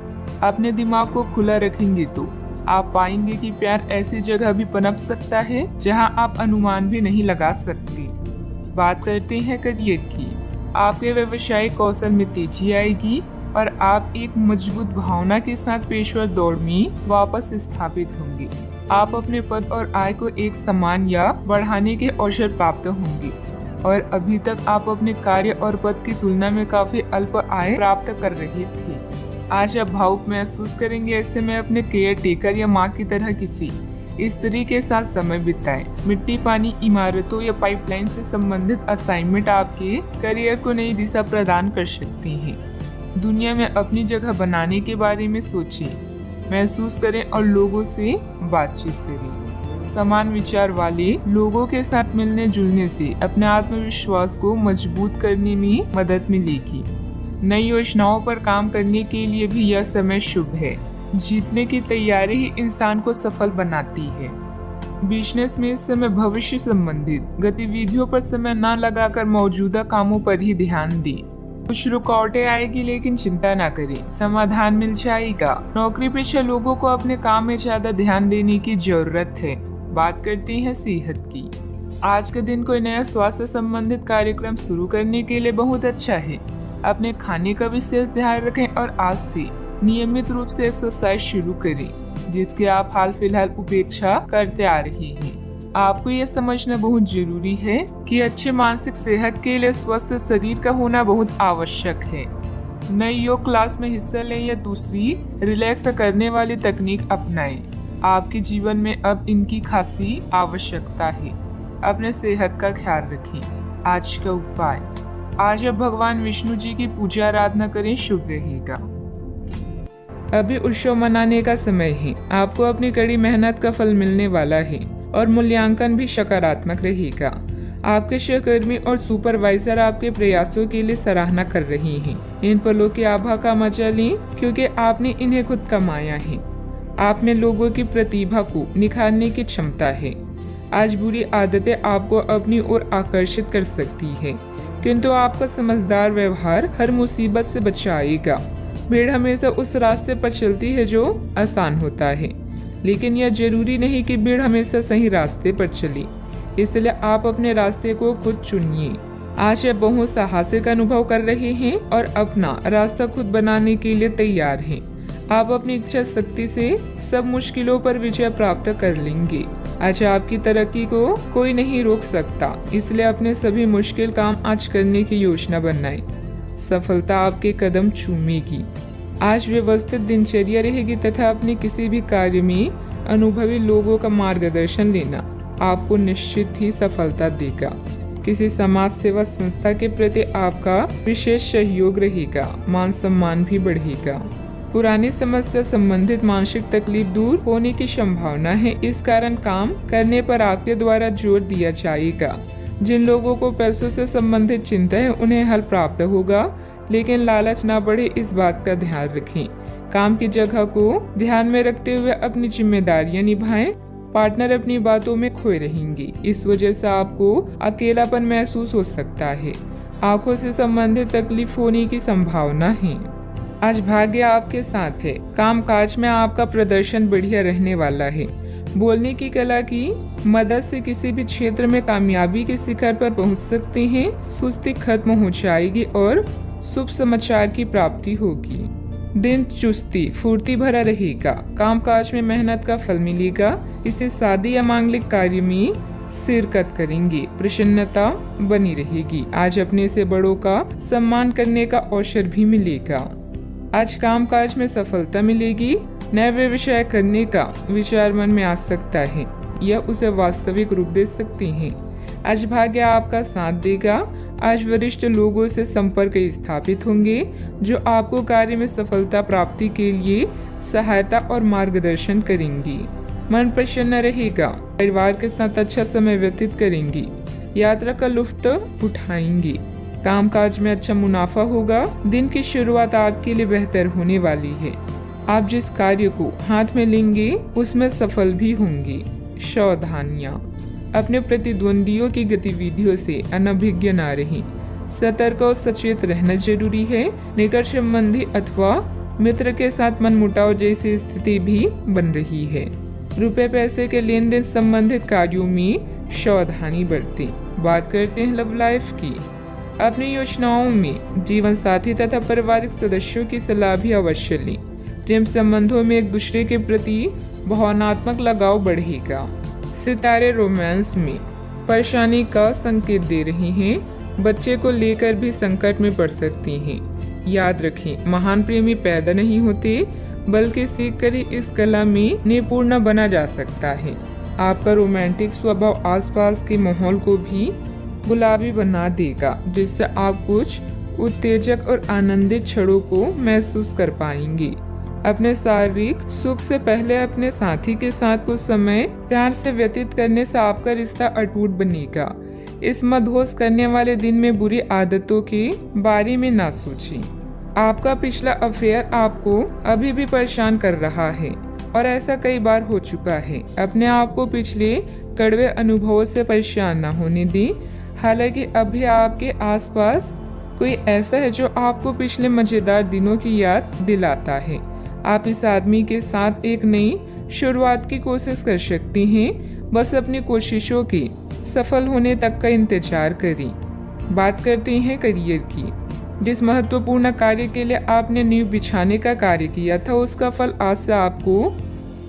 अपने दिमाग को खुला रखेंगे तो आप पाएंगे कि प्यार ऐसी जगह भी पनप सकता है जहां आप अनुमान भी नहीं लगा सकते। बात करते हैं करियर की। आपके व्यवसायिक कौशल में तेजी आएगी और आप एक मजबूत भावना के साथ पेशेवर दौड़ में वापस स्थापित होंगे। आप अपने पद और आय को एक समान या बढ़ाने के अवसर प्राप्त होंगे और अभी तक आप अपने कार्य और पद की तुलना में काफी अल्प आय प्राप्त कर रहे थे। आज आप भावुक महसूस करेंगे। ऐसे में अपने केयर टेकर या माँ की तरह किसी स्त्री के साथ समय बिताएं। मिट्टी, पानी, इमारतों या पाइपलाइन से संबंधित असाइनमेंट आपके करियर को नई दिशा प्रदान कर सकते हैं। दुनिया में अपनी जगह बनाने के बारे में सोचें, महसूस करें और लोगों से बातचीत करें। समान विचार वाले लोगों के साथ मिलने जुलने से अपने आत्मविश्वास को मजबूत करने में मदद मिलेगी। नई योजनाओं पर काम करने के लिए भी यह समय शुभ है। जीतने की तैयारी ही इंसान को सफल बनाती है। बिजनेस में इस समय भविष्य संबंधित गतिविधियों पर समय न लगाकर मौजूदा कामों पर ही ध्यान दें। कुछ रुकावटें आएगी, लेकिन चिंता न करें, समाधान मिल जाएगा। नौकरी पेशा लोगों को अपने काम में ज्यादा ध्यान देने की जरूरत है। बात करते हैं सेहत की। आज के दिन कोई नया स्वास्थ्य संबंधित कार्यक्रम शुरू करने के लिए बहुत अच्छा है। अपने खाने का विशेष ध्यान रखें और आज से नियमित रूप से एक्सरसाइज शुरू करें, जिसकी आप हाल फिलहाल उपेक्षा करते आ रहे हैं। आपको यह समझना बहुत जरूरी है कि अच्छे मानसिक सेहत के लिए स्वस्थ शरीर का होना बहुत आवश्यक है। नई योग क्लास में हिस्सा लें या दूसरी रिलैक्स करने वाली तकनीक अपनाएं। आपके जीवन में अब इनकी खासी आवश्यकता है। अपने सेहत का ख्याल रखें। आज का उपाय, आज आप भगवान विष्णु जी की पूजा आराधना करें, शुभ रहेगा। अभी उत्सव मनाने का समय है। आपको अपनी कड़ी मेहनत का फल मिलने वाला है और मूल्यांकन भी सकारात्मक रहेगा। आपके सहकर्मी और सुपरवाइजर आपके प्रयासों के लिए सराहना कर रही हैं। इन पलों की आभा का मजा लें क्योंकि आपने इन्हें खुद कमाया है। आप में लोगों की प्रतिभा को निखारने की क्षमता है। आज बुरी आदतें आपको अपनी ओर आकर्षित कर सकती है, किंतु आपका समझदार व्यवहार हर मुसीबत से बचाएगा। भीड़ हमेशा उस रास्ते पर चलती है जो आसान होता है, लेकिन यह जरूरी नहीं कि भीड़ हमेशा सही रास्ते पर चले। इसलिए आप अपने रास्ते को खुद चुनिए। आज आप बहुत साहसिक अनुभव कर रहे हैं और अपना रास्ता खुद बनाने के लिए तैयार हैं। आप अपनी इच्छा शक्ति से सब मुश्किलों पर विजय प्राप्त कर लेंगे। आज आपकी तरक्की को कोई नहीं रोक सकता, इसलिए अपने सभी मुश्किल काम आज करने की योजना बनाएं। सफलता आपके कदम चूमेगी। आज व्यवस्थित दिनचर्या रहेगी तथा अपने किसी भी कार्य में अनुभवी लोगों का मार्गदर्शन लेना आपको निश्चित ही सफलता देगा। किसी समाज सेवा संस्था के प्रति आपका विशेष सहयोग रहेगा। मान सम्मान भी बढ़ेगा। पुरानी समस्या संबंधित मानसिक तकलीफ दूर होने की संभावना है। इस कारण काम करने पर आपके द्वारा जोर दिया जाएगा। जिन लोगों को पैसों से संबंधित चिंता है उन्हें हल प्राप्त होगा, लेकिन लालच ना बढ़े इस बात का ध्यान रखें। काम की जगह को ध्यान में रखते हुए अपनी जिम्मेदारियां निभाएं। पार्टनर अपनी बातों में खोए रहेंगे, इस वजह से आपको अकेलापन महसूस हो सकता है। आंखों से संबंधित तकलीफ होने की संभावना है। आज भाग्य आपके साथ है। काम काज में आपका प्रदर्शन बढ़िया रहने वाला है। बोलने की कला की मदद से किसी भी क्षेत्र में कामयाबी के शिखर पर पहुंच सकते हैं। सुस्ती खत्म हो जाएगी और शुभ समाचार की प्राप्ति होगी। दिन चुस्ती फुर्ती भरा रहेगा। कामकाज में मेहनत का फल मिलेगा। इसे शादी या मांगलिक कार्य में शिरकत करेंगे। प्रसन्नता बनी रहेगी। आज अपने से बड़ों का सम्मान करने का अवसर भी मिलेगा। आज कामकाज में सफलता मिलेगी। नए व्यवसाय करने का विचार मन में आ सकता है। यह उसे वास्तविक रूप दे सकती है। आज भाग्य आपका साथ देगा। आज वरिष्ठ लोगों से संपर्क स्थापित होंगे जो आपको कार्य में सफलता प्राप्ति के लिए सहायता और मार्गदर्शन करेंगी। मन प्रसन्न रहेगा। परिवार के साथ अच्छा समय व्यतीत करेंगी। यात्रा का लुत्फ उठाएंगी। कामकाज में अच्छा मुनाफा होगा। दिन की शुरुआत आपके लिए बेहतर होने वाली है। आप जिस कार्य को हाथ में लेंगे उसमें सफल भी होंगे। सावधानियां, अपने प्रतिद्वंदियों की गतिविधियों से अनभिज्ञ न रहें। सतर्क और सचेत रहना जरूरी है। निकट संबंधी अथवा मित्र के साथ मनमुटाव जैसी स्थिति भी बन रही है। रुपए पैसे के लेन देन संबंधित कार्यों में सावधानी बरतें। बात करते हैं लव लाइफ की। अपनी योजनाओं में जीवन साथी तथा पारिवारिक सदस्यों की सलाह भी अवश्य लें। प्रेम संबंधों में एक दूसरे के प्रति भावनात्मक लगाव बढ़ेगा। सितारे रोमांस में परेशानी का संकेत दे रहे हैं। बच्चे को लेकर भी संकट में पड़ सकती हैं। याद रखें, महान प्रेमी पैदा नहीं होते बल्कि सीख कर ही इस कला में निपुण बना जा सकता है। आपका रोमांटिक स्वभाव आसपास के माहौल को भी गुलाबी बना देगा, जिससे आप कुछ उत्तेजक और आनंदित क्षणों को महसूस कर पाएंगे। अपने शारीरिक सुख से पहले अपने साथी के साथ कुछ समय प्यार से व्यतीत करने से आपका रिश्ता अटूट बनेगा। इस मदहोश करने वाले दिन में बुरी आदतों के बारे में ना सोचें। आपका पिछला अफेयर आपको अभी भी परेशान कर रहा है और ऐसा कई बार हो चुका है। अपने आप को पिछले कड़वे अनुभवों से परेशान न होने दें। हालांकि अभी आपके आसपास कोई ऐसा है जो आपको पिछले मजेदार दिनों की याद दिलाता है। आप इस आदमी के साथ एक नई शुरुआत की कोशिश कर सकती हैं। बस अपनी कोशिशों के सफल होने तक का इंतजार करें। बात करते हैं करियर की। जिस महत्वपूर्ण कार्य के लिए आपने नींव बिछाने का कार्य किया था उसका फल आज से आपको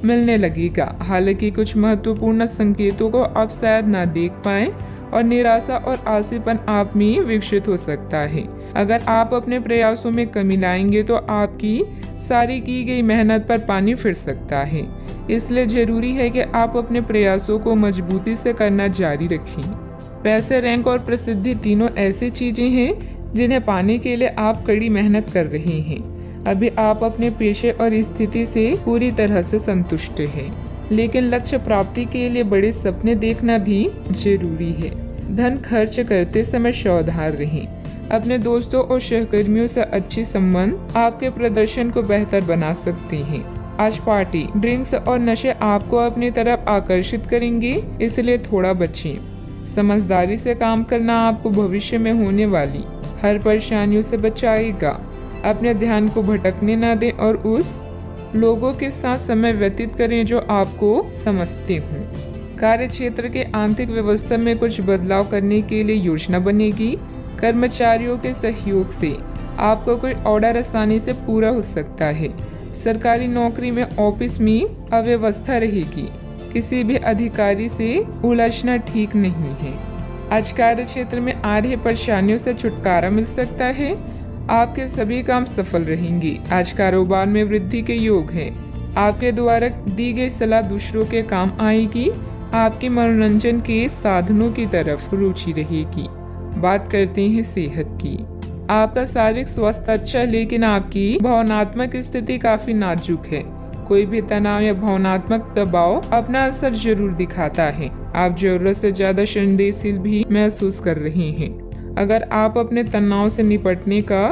मिलने लगेगा। हालांकि कुछ महत्वपूर्ण संकेतों को आप शायद ना देख पाएं और निराशा और आलसीपन आप में विकसित हो सकता है। अगर आप अपने प्रयासों में कमी लाएंगे तो आपकी सारी की गई मेहनत पर पानी फिर सकता है। इसलिए जरूरी है कि आप अपने प्रयासों को मजबूती से करना जारी रखें। पैसे, रैंक और प्रसिद्धि तीनों ऐसी चीजें हैं जिन्हें पाने के लिए आप कड़ी मेहनत कर रहे हैं। अभी आप अपने पेशे और स्थिति से पूरी तरह से संतुष्ट हैं, लेकिन लक्ष्य प्राप्ति के लिए बड़े सपने देखना भी जरूरी है। धन खर्च करते समय सावधान रहें। अपने दोस्तों और सहकर्मियों से अच्छे संबंध आपके प्रदर्शन को बेहतर बना सकते हैं। आज पार्टी, ड्रिंक्स और नशे आपको अपनी तरफ आकर्षित करेंगे, इसलिए थोड़ा बचें। समझदारी से काम करना आपको भविष्य में होने वाली हर परेशानियों से बचाएगा। अपने ध्यान को भटकने न दें और उस लोगों के साथ समय व्यतीत करें जो आपको समझते हों। कार्य क्षेत्र के आंतरिक व्यवस्था में कुछ बदलाव करने के लिए योजना बनेगी। कर्मचारियों के सहयोग से आपको कोई ऑर्डर आसानी से पूरा हो सकता है। सरकारी नौकरी में ऑफिस में अव्यवस्था रहेगी। किसी भी अधिकारी से उलझना ठीक नहीं है। आज कार्य क्षेत्र में आ रही परेशानियों से छुटकारा मिल सकता है। आपके सभी काम सफल रहेंगे। आज कारोबार में वृद्धि के योग है। आपके द्वारा दी गई सलाह दूसरों के काम आएगी। आपके मनोरंजन के साधनों की तरफ रुचि रहेगी। बात करते हैं सेहत की। आपका शारीरिक स्वास्थ्य अच्छा, लेकिन आपकी भावनात्मक स्थिति काफी नाजुक है। कोई भी तनाव या भावनात्मक दबाव अपना असर जरूर दिखाता है। आप जरूरत से ज्यादा संवेदनशील भी महसूस कर रहे हैं। अगर आप अपने तनाव से निपटने का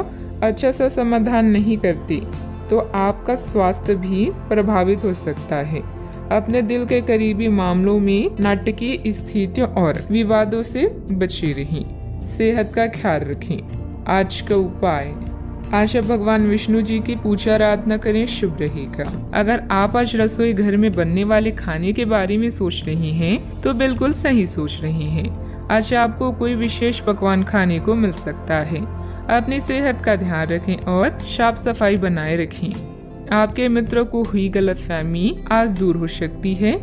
अच्छा सा समाधान नहीं करते, तो आपका स्वास्थ्य भी प्रभावित हो सकता है। अपने दिल के करीबी मामलों में नाटकीय स्थितियों और विवादों से बचे रहें। सेहत का ख्याल रखें। आज का उपाय, आज भगवान विष्णु जी की पूजा आराधना करें, शुभ रहेगा। अगर आप आज रसोई घर में बनने वाले खाने के बारे में सोच रहे हैं, तो बिल्कुल सही सोच रहे हैं। आज आपको कोई विशेष पकवान खाने को मिल सकता है। अपनी सेहत का ध्यान रखें और साफ सफाई बनाए रखें। आपके मित्रों को हुई गलतफहमी आज दूर हो सकती है।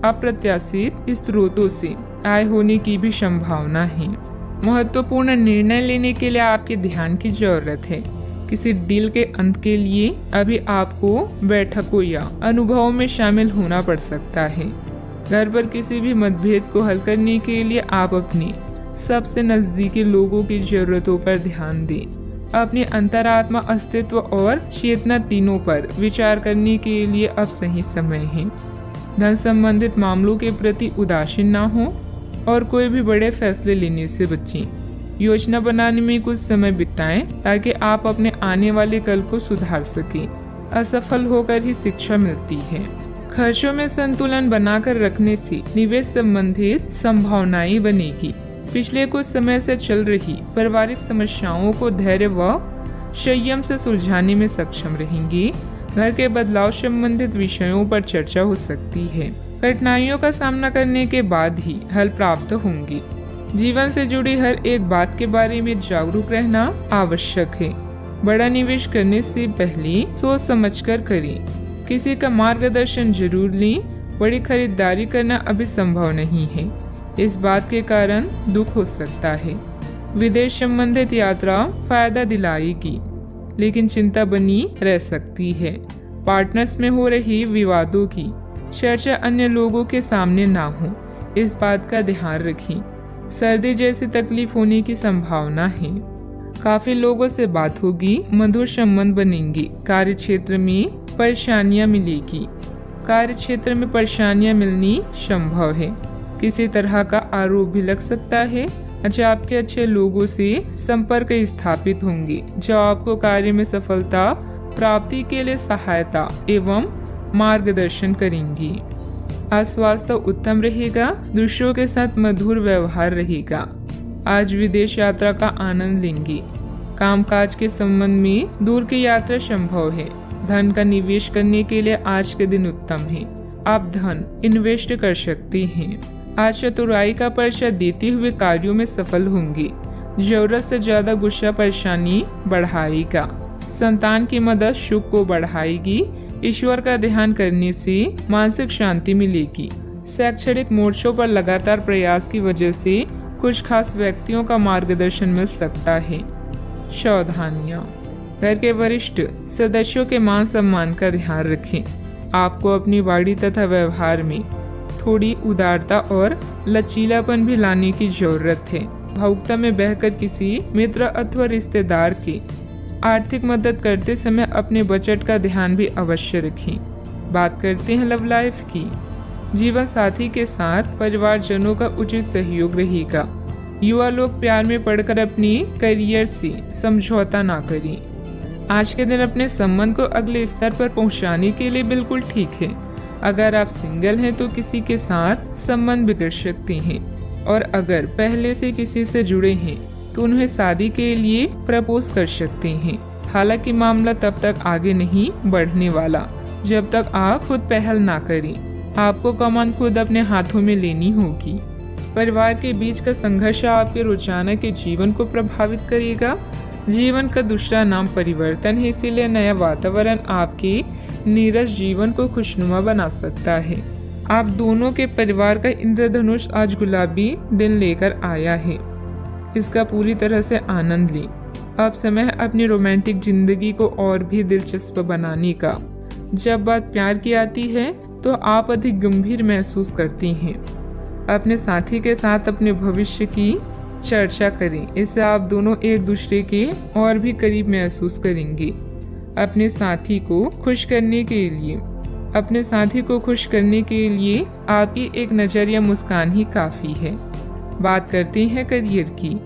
अप्रत्याशित स्रोतों से आय होने की भी संभावना है। महत्वपूर्ण निर्णय लेने के लिए आपके ध्यान की जरूरत है। किसी डील के अंत के लिए अभी आपको बैठकों या अनुभवों में शामिल होना पड़ सकता है। घर पर किसी भी मतभेद को हल करने के लिए आप अपने सबसे नजदीकी लोगों की जरूरतों पर ध्यान दें। अपने अंतरात्मा, अस्तित्व और चेतना तीनों पर विचार करने के लिए अब सही समय है। धन संबंधित मामलों के प्रति उदासीन न हो और कोई भी बड़े फैसले लेने से बचें। योजना बनाने में कुछ समय बिताएं ताकि आप अपने आने वाले कल को सुधार सकें। असफल होकर ही शिक्षा मिलती है। खर्चों में संतुलन बनाकर रखने से निवेश संबंधित संभावनाएं बनेगी। पिछले कुछ समय से चल रही पारिवारिक समस्याओं को धैर्य व संयम से सुलझाने में सक्षम रहेंगे। घर के बदलाव संबंधित विषयों पर चर्चा हो सकती है। कठिनाइयों का सामना करने के बाद ही हल प्राप्त होंगी। जीवन से जुड़ी हर एक बात के बारे में जागरूक रहना आवश्यक है। बड़ा निवेश करने से पहले सोच समझकर करें। किसी का मार्गदर्शन जरूर लें। बड़ी खरीदारी करना अभी संभव नहीं है। इस बात के कारण दुख हो सकता है। विदेश संबंधित यात्रा फायदा दिलाएगी, लेकिन चिंता बनी रह सकती है। पार्टनर्स में हो रही विवादों की चर्चा अन्य लोगों के सामने ना हो, इस बात का ध्यान रखें। सर्दी जैसी तकलीफ होने की संभावना है। काफी लोगों से बात होगी, मधुर संबंध बनेंगे। कार्य क्षेत्र में परेशानियां मिलेगी। कार्य क्षेत्र में परेशानियां मिलनी संभव है। किसी तरह का आरोप भी लग सकता है। अच्छा, आपके अच्छे लोगों से संपर्क स्थापित होंगे जो आपको कार्य में सफलता प्राप्ति के लिए सहायता एवं मार्गदर्शन करेंगी। आज स्वास्थ्य उत्तम रहेगा। दूसरों के साथ मधुर व्यवहार रहेगा। आज विदेश यात्रा का आनंद लेंगे। कामकाज के संबंध में दूर की यात्रा संभव है। धन का निवेश करने के लिए आज के दिन उत्तम है। आप धन इन्वेस्ट कर सकते हैं। आज चतुराई का परिचय देते हुए कार्यों में सफल होंगे। जरूरत से ज्यादा गुस्सा परेशानी बढ़ाएगा। संतान की मदद सुख को बढ़ाएगी। ईश्वर का ध्यान करने से मानसिक शांति मिलेगी। शैक्षणिक मोर्चों पर लगातार प्रयास की वजह से कुछ खास व्यक्तियों का मार्गदर्शन मिल सकता है। सावधानियां, घर के वरिष्ठ सदस्यों के मान सम्मान का ध्यान रखें। आपको अपनी वाणी तथा व्यवहार में थोड़ी उदारता और लचीलापन भी लाने की जरूरत है। भावुकता में बहकर किसी मित्र अथवा रिश्तेदार की आर्थिक मदद करते समय अपने बजट का ध्यान भी अवश्य रखें। बात करते हैं लव लाइफ की। जीवन साथी के साथ परिवारजनों का उचित सहयोग रहेगा। युवा लोग प्यार में पड़कर अपनी करियर से समझौता ना करें। आज के दिन अपने संबंध को अगले स्तर पर पहुंचाने के लिए बिल्कुल ठीक है। अगर आप सिंगल हैं तो किसी के साथ संबंध बिगड़ सकते हैं, और अगर पहले से किसी से जुड़े हैं तो उन्हें शादी के लिए प्रपोज कर सकते हैं। हालांकि मामला तब तक आगे नहीं बढ़ने वाला जब तक आप खुद पहल ना करें। आपको कमान खुद अपने हाथों में लेनी होगी। परिवार के बीच का संघर्ष आपके रोजाना के जीवन को प्रभावित करेगा। जीवन का दूसरा नाम परिवर्तन है, इसीलिए नया वातावरण आपके नीरस जीवन को खुशनुमा बना सकता है। आप दोनों के परिवार का इंद्रधनुष आज गुलाबी दिन लेकर आया है। इसका पूरी तरह से आनंद लें। अब समय है अपनी रोमांटिक जिंदगी को और भी दिलचस्प बनाने का। जब बात प्यार की आती है तो आप अधिक गंभीर महसूस करती हैं। अपने साथी के साथ अपने भविष्य की चर्चा करें, इससे आप दोनों एक दूसरे के और भी करीब महसूस करेंगे। अपने साथी को खुश करने के लिए आपकी एक नजर या मुस्कान ही काफी है। बात करते हैं करियर की।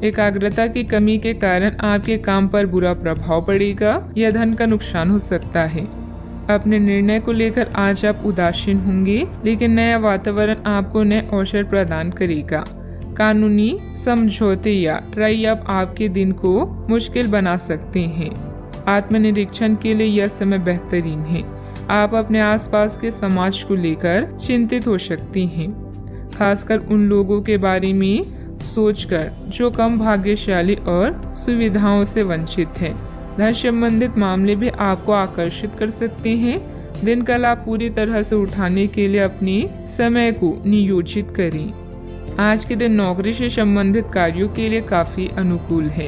एकाग्रता की कमी के कारण आपके काम पर बुरा प्रभाव पड़ेगा या धन का नुकसान हो सकता है। अपने निर्णय को लेकर आज आप उदासीन होंगे, लेकिन नया वातावरण आपको नए अवसर प्रदान करेगा। कानूनी समझौते या ट्राई अप आपके दिन को मुश्किल बना सकते हैं। आत्मनिरीक्षण के लिए यह समय बेहतरीन है। आप अपने आसपास के समाज को लेकर चिंतित हो सकती हैं, खासकर उन लोगों के बारे में सोचकर जो कम भाग्यशाली और सुविधाओं से वंचित हैं। धन संबंधित मामले भी आपको आकर्षित कर सकते हैं। दिन का लाभ पूरी तरह से उठाने के लिए अपने समय को नियोजित करें। आज के दिन नौकरी से संबंधित कार्यों के लिए काफी अनुकूल है।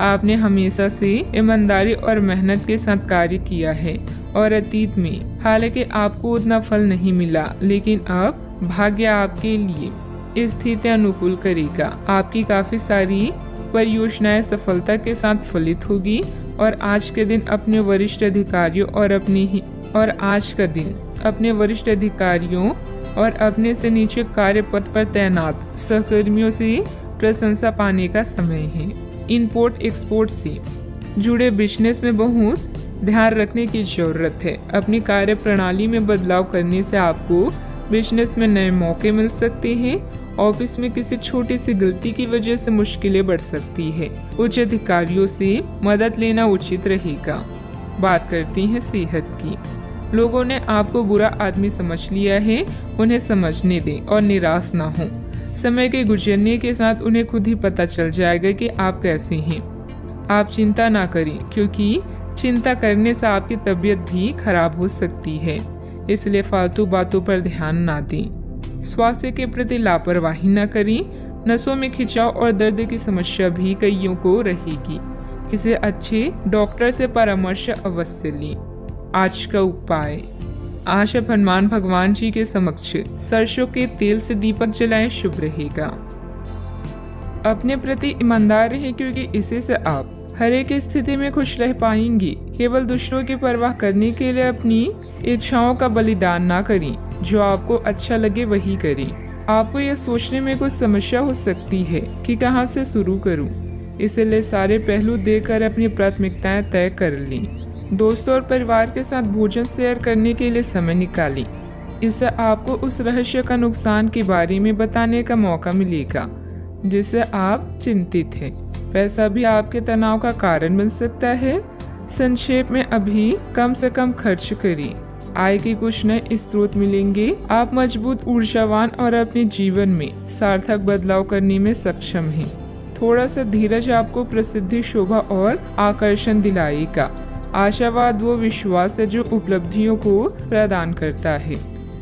आपने हमेशा से ईमानदारी और मेहनत के साथ कार्य किया है और अतीत में हालांकि आपको उतना फल नहीं मिला, लेकिन अब भाग्य आपके लिए स्थितियां अनुकूल करेगा। आपकी काफी सारी परियोजनाएं सफलता के साथ फलित होगी और आज के दिन अपने वरिष्ठ अधिकारियों और अपने से नीचे कार्य पद पर तैनात सहकर्मियों से प्रशंसा पाने का समय है। इंपोर्ट एक्सपोर्ट से जुड़े बिजनेस में बहुत ध्यान रखने की जरूरत है। अपनी कार्य प्रणाली में बदलाव करने से आपको बिजनेस में नए मौके मिल सकते हैं। ऑफिस में किसी छोटी सी गलती की वजह से मुश्किलें बढ़ सकती है। उच्च अधिकारियों से मदद लेना उचित रहेगा। बात करती हैं सेहत की। लोगों ने आपको बुरा आदमी समझ लिया है, उन्हें समझने दें और निराश ना हो। समय के गुजरने के साथ उन्हें खुद ही पता चल जाएगा कि आप कैसे हैं। आप चिंता ना करें, क्योंकि चिंता करने से आपकी तबीयत भी खराब हो सकती है, इसलिए फालतू बातों पर ध्यान ना दें। स्वास्थ्य के प्रति लापरवाही न करें। नसों में खिंचाव और दर्द की समस्या भी कईयों को रहेगी। किसी अच्छे डॉक्टर से परामर्श अवश्य लें। आज का उपाय, आज आप हनुमान भगवान जी के समक्ष सरसों के तेल से दीपक जलाएं, शुभ रहेगा। अपने प्रति ईमानदार रहें, क्योंकि इसी से आप हर एक स्थिति में खुश रह पाएंगे। केवल दूसरों की परवाह करने के लिए अपनी इच्छाओं का बलिदान ना करें। जो आपको अच्छा लगे वही करें। आपको यह सोचने में कुछ समस्या हो सकती है कि कहां से शुरू करूं, इसलिए सारे पहलू देखकर अपनी प्राथमिकताएं तय कर लें। दोस्तों और परिवार के साथ भोजन शेयर करने के लिए समय निकालें। इससे आपको उस रहस्य का नुकसान के बारे में बताने का मौका मिलेगा जिससे आप चिंतित हैं। पैसा भी आपके तनाव का कारण बन सकता है। संक्षेप में अभी कम से कम खर्च करें। आय के कुछ नए स्रोत मिलेंगे। आप मजबूत, ऊर्जावान और अपने जीवन में सार्थक बदलाव करने में सक्षम हैं। थोड़ा सा धीरज आपको प्रसिद्धि, शोभा और आकर्षण दिलाएगा। आशावाद वो विश्वास है जो उपलब्धियों को प्रदान करता है।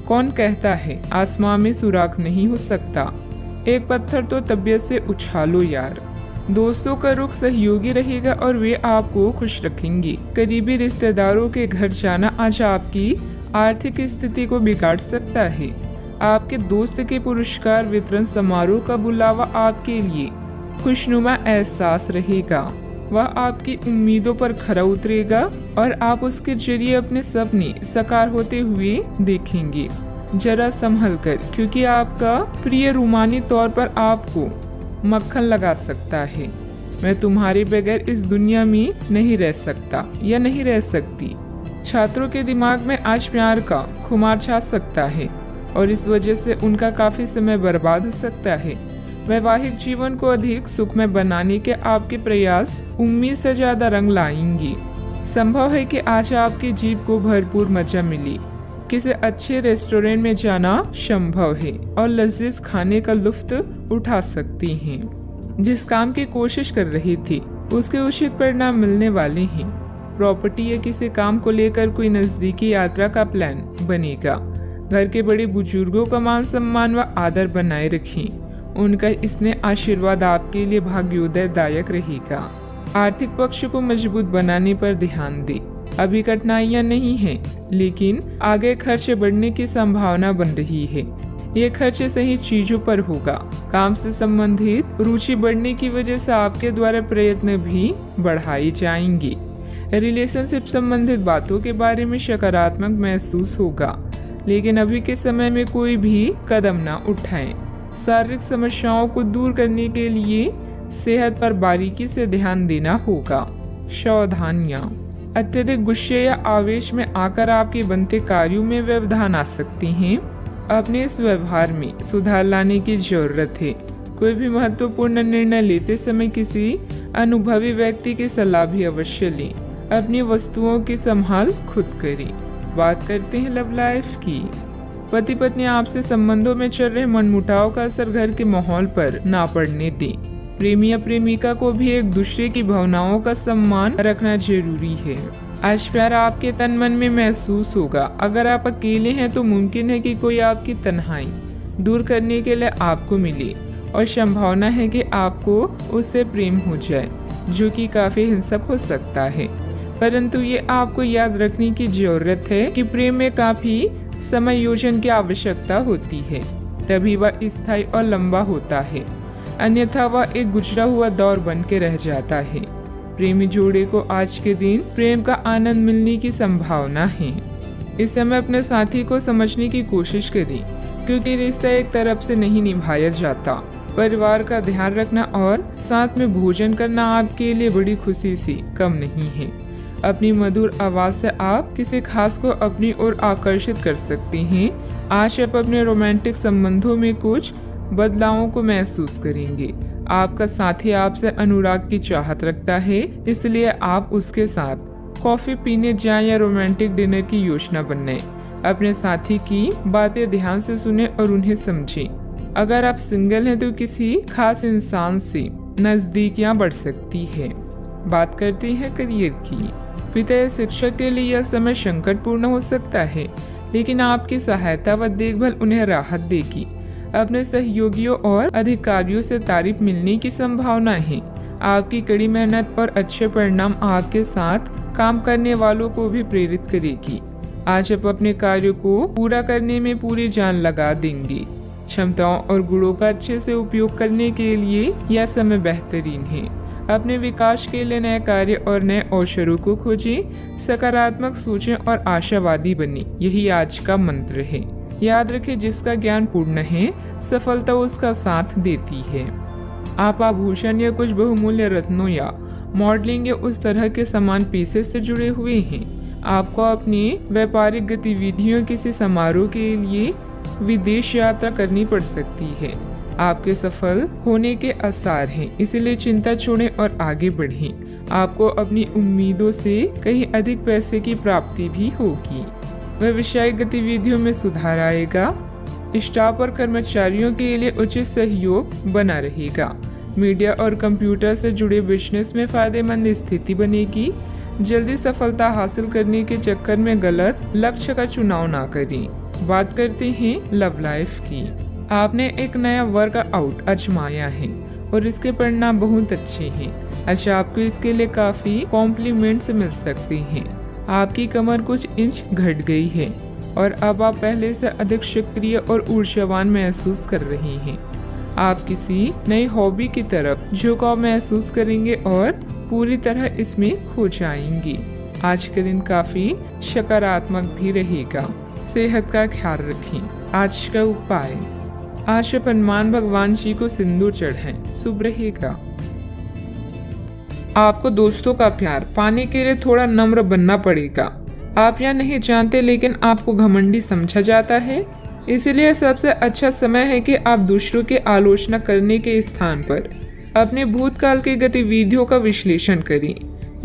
कौन कहता है आसमान में सुराग नहीं हो सकता, एक पत्थर तो तबीयत से उछालो यार। दोस्तों का रुख सहयोगी रहेगा और वे आपको खुश रखेंगे। करीबी रिश्तेदारों के घर जाना आज आपकी आर्थिक स्थिति को बिगाड़ सकता है। आपके दोस्त के पुरस्कार वितरण समारोह का बुलावा आपके लिए खुशनुमा एहसास रहेगा। वह आपकी उम्मीदों पर खरा उतरेगा और आप उसके जरिए अपने सपने साकार होते हुए देखेंगे। जरा संभल कर, क्योंकि आपका प्रिय रूमानी तौर पर आपको मक्खन लगा सकता है। मैं तुम्हारे बगैर इस दुनिया में नहीं रह सकता या नहीं रह सकती। छात्रों के दिमाग में आज प्यार का खुमार छा सकता है और इस वजह से उनका काफी समय बर्बाद हो सकता है। वैवाहिक जीवन को अधिक सुखमय बनाने के आपके प्रयास उम्मीद से ज्यादा रंग लाएंगे। संभव है कि आज आपकी जीभ को भरपूर मजा मिले। किसी अच्छे रेस्टोरेंट में जाना संभव है और लजीज खाने का लुत्फ उठा सकती हैं। जिस काम की कोशिश कर रही थी उसके उचित परिणाम मिलने वाले हैं। प्रॉपर्टी या किसी काम को लेकर कोई नजदीकी यात्रा का प्लान बनेगा। घर के बड़े बुजुर्गों का मान सम्मान व आदर बनाए रखें। उनका स्नेह आशीर्वाद आपके लिए भाग्योदयदायक रहेगा। आर्थिक पक्ष को मजबूत बनाने पर ध्यान दें। अभी कठिनाइयां नहीं हैं, लेकिन आगे खर्चे बढ़ने की संभावना बन रही है। ये खर्चे सही चीजों पर होगा। काम से संबंधित रुचि बढ़ने की वजह से आपके द्वारा प्रयत्न भी बढ़ाए जाएंगे। रिलेशनशिप संबंधित बातों के बारे में सकारात्मक महसूस होगा, लेकिन अभी के समय में कोई भी कदम न उठाएं। शारीरिक समस्याओं को दूर करने के लिए सेहत पर बारीकी से ध्यान देना होगा। सावधानियां, अत्यधिक गुस्से या आवेश में आकर आपके बनते कार्यों में व्यवधान आ सकती हैं। अपने इस व्यवहार में सुधार लाने की जरूरत है। कोई भी महत्वपूर्ण निर्णय लेते समय किसी अनुभवी व्यक्ति की सलाह भी अवश्य लें। अपनी वस्तुओं की संभाल खुद करें। बात करते हैं लव लाइफ की। पति पत्नी आपसे संबंधों में चल रहे मनमुटाव का असर घर के माहौल पर ना पड़ने दें। प्रेमी या प्रेमिका को भी एक दूसरे की भावनाओं का सम्मान रखना जरूरी है। आज प्यार आपके तन मन में महसूस होगा। अगर आप अकेले हैं तो मुमकिन है कि कोई आपकी तन्हाई दूर करने के लिए आपको मिले और संभावना है कि आपको उससे प्रेम हो जाए, जो कि काफी हिंसक हो सकता है। परंतु ये आपको याद रखने की जरूरत है कि प्रेम में काफी समायोजन की आवश्यकता होती है, तभी वह स्थायी और लंबा होता है। अन्यथा वह एक गुजरा हुआ दौर बन के रह जाता है। प्रेमी जोड़े को आज के दिन प्रेम का आनंद मिलने की संभावना है। इस समय अपने साथी को समझने की कोशिश करें, क्योंकि रिश्ता एक तरफ से नहीं निभाया जाता। परिवार का ध्यान रखना और साथ में भोजन करना आपके लिए बड़ी खुशी से कम नहीं है। अपनी मधुर आवाज से आप किसी खास को अपनी ओर आकर्षित कर सकते हैं। आज आप अपने रोमांटिक संबंधों में कुछ बदलावों को महसूस करेंगे। आपका साथी आपसे अनुराग की चाहत रखता है, इसलिए आप उसके साथ कॉफी पीने जाएं या रोमांटिक डिनर की योजना बनाएं। अपने साथी की बातें ध्यान से सुने और उन्हें समझें। अगर आप सिंगल हैं तो किसी खास इंसान से नजदीकियां बढ़ सकती है। बात करते हैं करियर की। पिता या शिक्षक के लिए यह समय संकटपूर्ण हो सकता है, लेकिन आपकी सहायता व देखभाल उन्हें राहत देगी। अपने सहयोगियों और अधिकारियों से तारीफ मिलने की संभावना है। आपकी कड़ी मेहनत और अच्छे परिणाम आपके साथ काम करने वालों को भी प्रेरित करेगी। आज आप अपने कार्यों को पूरा करने में पूरी जान लगा देंगे। क्षमताओं और गुणों का अच्छे से उपयोग करने के लिए यह समय बेहतरीन है। अपने विकास के लिए नए कार्य और नए अवसरों को खोजें। सकारात्मक सोचें और आशावादी बने, यही आज का मंत्र है। याद रखें, जिसका ज्ञान पूर्ण है सफलता उसका साथ देती है। आप आभूषण या कुछ बहुमूल्य रत्नों या मॉडलिंग या उस तरह के समान पेशे से जुड़े हुए हैं। आपको अपनी व्यापारिक गतिविधियों किसी समारोह के लिए विदेश यात्रा करनी पड़ सकती है। आपके सफल होने के आसार हैं, इसलिए चिंता छोड़ें और आगे बढ़ें। आपको अपनी उम्मीदों से कहीं अधिक पैसे की प्राप्ति भी होगी। व्यवसायिक गतिविधियों में सुधार आएगा। स्टाफ और कर्मचारियों के लिए उचित सहयोग बना रहेगा। मीडिया और कंप्यूटर से जुड़े बिजनेस में फायदेमंद स्थिति बनेगी। जल्दी सफलता हासिल करने के चक्कर में गलत लक्ष्य का चुनाव ना करें। बात करते हैं लव लाइफ की। आपने एक नया वर्कआउट आजमाया है और इसके परिणाम बहुत अच्छे हैं। अच्छा, आपको इसके लिए काफी कॉम्प्लीमेंट्स मिल सकते हैं। आपकी कमर कुछ इंच घट गई है और अब आप पहले से अधिक सक्रिय और ऊर्जावान महसूस कर रहे हैं। आप किसी नई हॉबी की तरफ झुकाव महसूस करेंगे और पूरी तरह इसमें खो जाएंगी। आज का दिन काफी सकारात्मक भी रहेगा। सेहत का ख्याल रखें। आज का उपाय, आज आप हनुमान भगवान जी को सिंदूर चढ़ाएं, शुभ रहेगा। आपको दोस्तों का प्यार पाने के लिए थोड़ा नम्र बनना पड़ेगा। आप यह नहीं जानते लेकिन आपको घमंडी समझा जाता है, इसलिए सबसे अच्छा समय है कि आप दूसरों की आलोचना करने के स्थान पर अपने भूतकाल की गतिविधियों का विश्लेषण करें।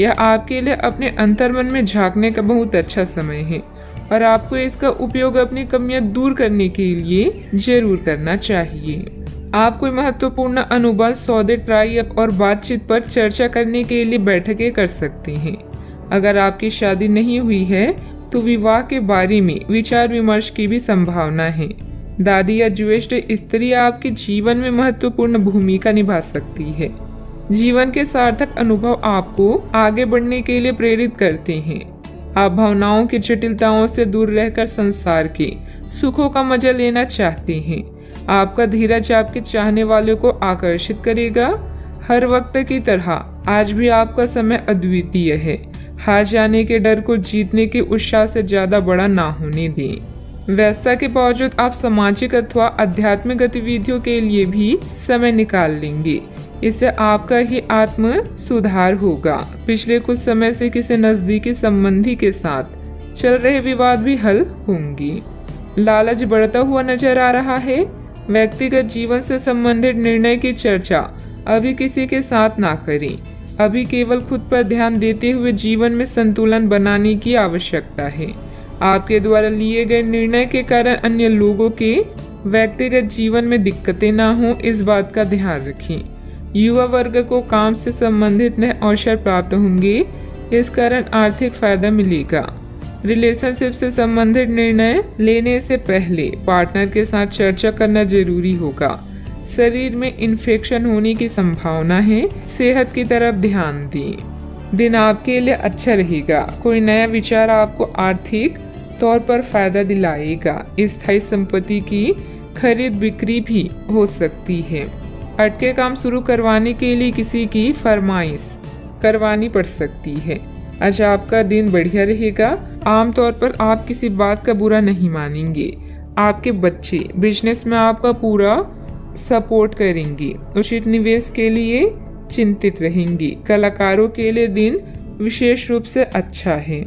यह आपके लिए अपने अंतर्मन में झांकने का बहुत अच्छा समय है और आपको इसका उपयोग अपनी कमियां दूर करने के लिए जरूर करना चाहिए। आप कोई महत्वपूर्ण अनुबंध, सौदे, ट्राई अप और बातचीत पर चर्चा करने के लिए बैठकें कर सकते हैं। अगर आपकी शादी नहीं हुई है तो विवाह के बारे में विचार विमर्श की भी संभावना है। दादी या ज्येष्ठ स्त्री आपके जीवन में महत्वपूर्ण भूमिका निभा सकती है। जीवन के सार्थक अनुभव आपको आगे बढ़ने के लिए प्रेरित करते हैं। आप भावनाओं की जटिलताओं से दूर रहकर संसार के सुखों का मजा लेना चाहते हैं। आपका धीरज आपके चाहने वालों को आकर्षित करेगा। हर वक्त की तरह आज भी आपका समय अद्वितीय है। हार जाने के डर को जीतने के उत्साह से ज्यादा बड़ा ना होने दें। व्यस्तता के बावजूद आप सामाजिक अथवा आध्यात्मिक गतिविधियों के लिए भी समय निकाल लेंगे। इससे आपका ही आत्म सुधार होगा। पिछले कुछ समय से किसी नजदीकी संबंधी के साथ चल रहे विवाद भी हल होंगे। लालच बढ़ता हुआ नजर आ रहा है। व्यक्तिगत जीवन से संबंधित निर्णय की चर्चा अभी किसी के साथ ना करें। अभी केवल खुद पर ध्यान देते हुए जीवन में संतुलन बनाने की आवश्यकता है। आपके द्वारा लिए गए निर्णय के कारण अन्य लोगों के व्यक्तिगत जीवन में दिक्कतें ना हो, इस बात का ध्यान रखें। युवा वर्ग को काम से संबंधित नए अवसर प्राप्त होंगे, इस कारण आर्थिक फायदा मिलेगा। रिलेशनशिप से संबंधित निर्णय लेने से पहले पार्टनर के साथ चर्चा करना जरूरी होगा। शरीर में इन्फेक्शन होने की संभावना है, सेहत की तरफ ध्यान दें। दिन आपके लिए अच्छा रहेगा। कोई नया विचार आपको आर्थिक तौर पर फायदा दिलाएगा। स्थायी संपत्ति की खरीद बिक्री भी हो सकती है। अटके काम शुरू करवाने के लिए किसी की फरमाइश करवानी पड़ सकती है। आज आपका दिन बढ़िया रहेगा। आमतौर पर आप किसी बात का बुरा नहीं मानेंगे। आपके बच्चे बिजनेस में आपका पूरा सपोर्ट करेंगे। उचित निवेश के लिए चिंतित रहेंगे। कलाकारों के लिए दिन विशेष रूप से अच्छा है।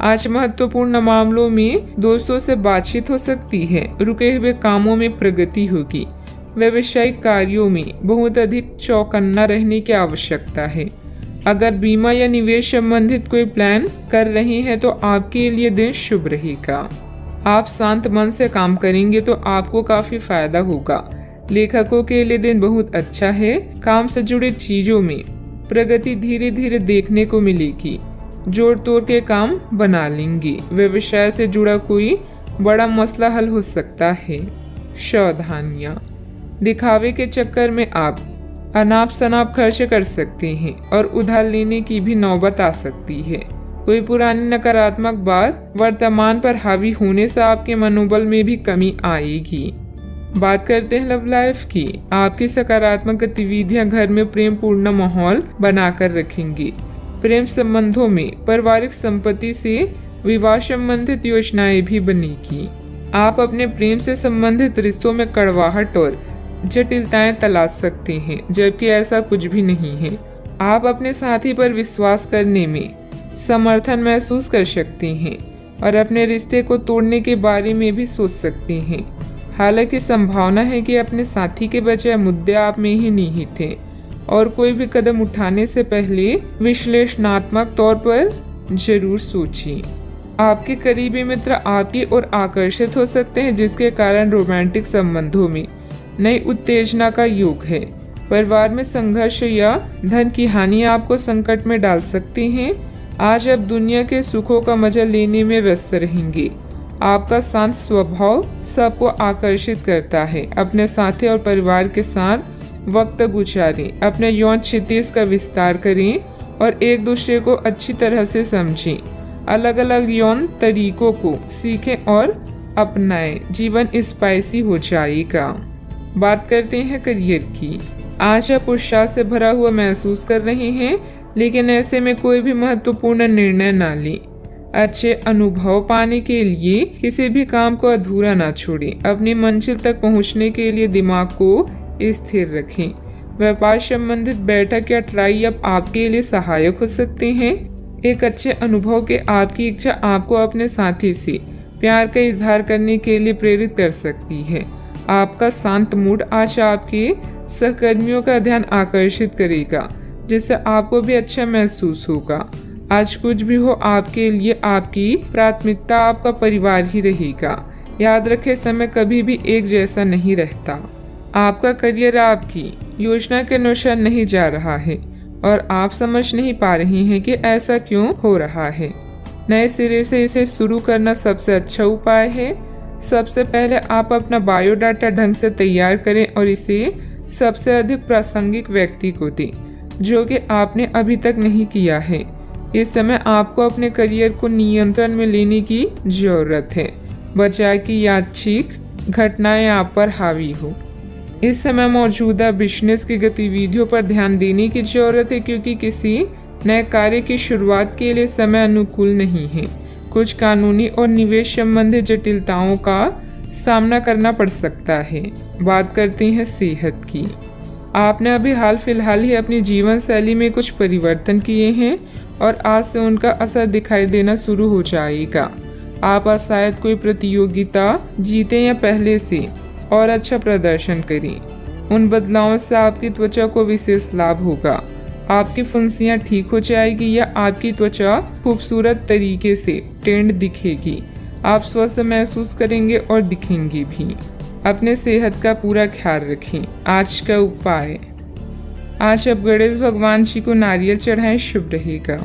आज महत्वपूर्ण मामलों में दोस्तों से बातचीत हो सकती है। रुके हुए कामों में प्रगति होगी। व्यावसायिक कार्यों में बहुत अधिक चौकन्ना रहने की आवश्यकता है। अगर बीमा या निवेश संबंधित कोई प्लान कर रहे हैं तो आपके लिए दिन शुभ रहेगा। आप शांत मन से काम करेंगे तो आपको काफी फायदा होगा। लेखकों के लिए दिन बहुत अच्छा है। काम से जुड़े चीजों में प्रगति धीरे धीरे देखने को मिलेगी। जोड़ तोड़ के काम बना लेंगे। व्यवसाय से जुड़ा कोई बड़ा मसला हल हो सकता है। सावधानियां, दिखावे के चक्कर में आप अनाप शनाप खर्च कर सकते हैं और उधार लेने की भी नौबत आ सकती है। कोई पुरानी नकारात्मक बात वर्तमान पर हावी होने से आपके मनोबल में भी कमी आएगी। बात करते हैं लव लाइफ की। आपकी सकारात्मक गतिविधियां घर में प्रेम पूर्ण माहौल बनाकर रखेंगी। प्रेम संबंधों में पारिवारिक संपत्ति से विवाह संबंधित योजनाएं भी बनेगी। आप अपने प्रेम से संबंधित रिश्तों में कड़वाहट और जटिलताएं तलाश सकते हैं, जबकि ऐसा कुछ भी नहीं है। आप अपने साथी पर विश्वास करने में समर्थन महसूस कर सकते हैं और अपने रिश्ते को तोड़ने के बारे में भी सोच सकते हैं। हालांकि संभावना है कि अपने साथी के बजाय मुद्दे आप में ही निहित हैं और कोई भी कदम उठाने से पहले विश्लेषणात्मक तौर पर जरूर सोचिए। आपके करीबी मित्र आपकी ओर आकर्षित हो सकते हैं, जिसके कारण रोमांटिक संबंधों में नई उत्तेजना का योग है। परिवार में संघर्ष या धन की हानि आपको संकट में डाल सकती हैं। आज आप दुनिया के सुखों का मजा लेने में व्यस्त रहेंगे। आपका शांत स्वभाव सबको आकर्षित करता है। अपने साथी और परिवार के साथ वक्त गुजारें। अपने यौन क्षितिज का विस्तार करें और एक दूसरे को अच्छी तरह से समझें। अलग अलग यौन तरीकों को सीखें और अपनाएं। जीवन स्पाइसी हो जाएगा। बात करते हैं करियर की। आज आप उत्साह से भरा हुआ महसूस कर रहे हैं, लेकिन ऐसे में कोई भी महत्वपूर्ण निर्णय ना लें। अच्छे अनुभव पाने के लिए किसी भी काम को अधूरा ना छोड़ें। अपनी मंजिल तक पहुंचने के लिए दिमाग को स्थिर रखें। व्यापार संबंधित बैठक या ट्राई अब आपके लिए सहायक हो सकते हैं। एक अच्छे अनुभव के आपकी इच्छा आपको अपने साथी से प्यार का इजहार करने के लिए प्रेरित कर सकती है। आपका शांत मूड आज आपके सहकर्मियों का ध्यान आकर्षित करेगा, जिससे आपको भी अच्छा महसूस होगा। आज कुछ भी हो, आपके लिए आपकी प्राथमिकता आपका परिवार ही रहेगा। याद रखें, समय कभी भी एक जैसा नहीं रहता। आपका करियर आपकी योजना के अनुसार नहीं जा रहा है और आप समझ नहीं पा रहे हैं कि ऐसा क्यों हो रहा है। नए सिरे से इसे शुरू करना सबसे अच्छा उपाय है। सबसे पहले आप अपना बायोडाटा ढंग से तैयार करें और इसे सबसे अधिक प्रासंगिक व्यक्ति को दें, जो कि आपने अभी तक नहीं किया है। इस समय आपको अपने करियर को नियंत्रण में लेने की जरूरत है, बजाय कि यादृच्छिक घटनाएं आप पर हावी हो। इस समय मौजूदा बिजनेस की गतिविधियों पर ध्यान देने की जरूरत है, क्योंकि किसी नए कार्य की शुरुआत के लिए समय अनुकूल नहीं है। कुछ कानूनी और निवेश संबंधी जटिलताओं का सामना करना पड़ सकता है। बात करते हैं सेहत की। आपने अभी हाल फिलहाल ही अपनी जीवन शैली में कुछ परिवर्तन किए हैं और आज से उनका असर दिखाई देना शुरू हो जाएगा। आप शायद कोई प्रतियोगिता जीतें या पहले से और अच्छा प्रदर्शन करें। उन बदलावों से आपकी त्वचा को विशेष लाभ होगा। आपकी फुंसियां ठीक हो जाएगी या आपकी त्वचा खूबसूरत तरीके से टेंड दिखेगी। आप स्वस्थ महसूस करेंगे और दिखेंगे भी। अपने सेहत का पूरा ख्याल रखें। आज का उपाय, आज आप गणेश भगवान जी को नारियल चढ़ाएं, शुभ रहेगा।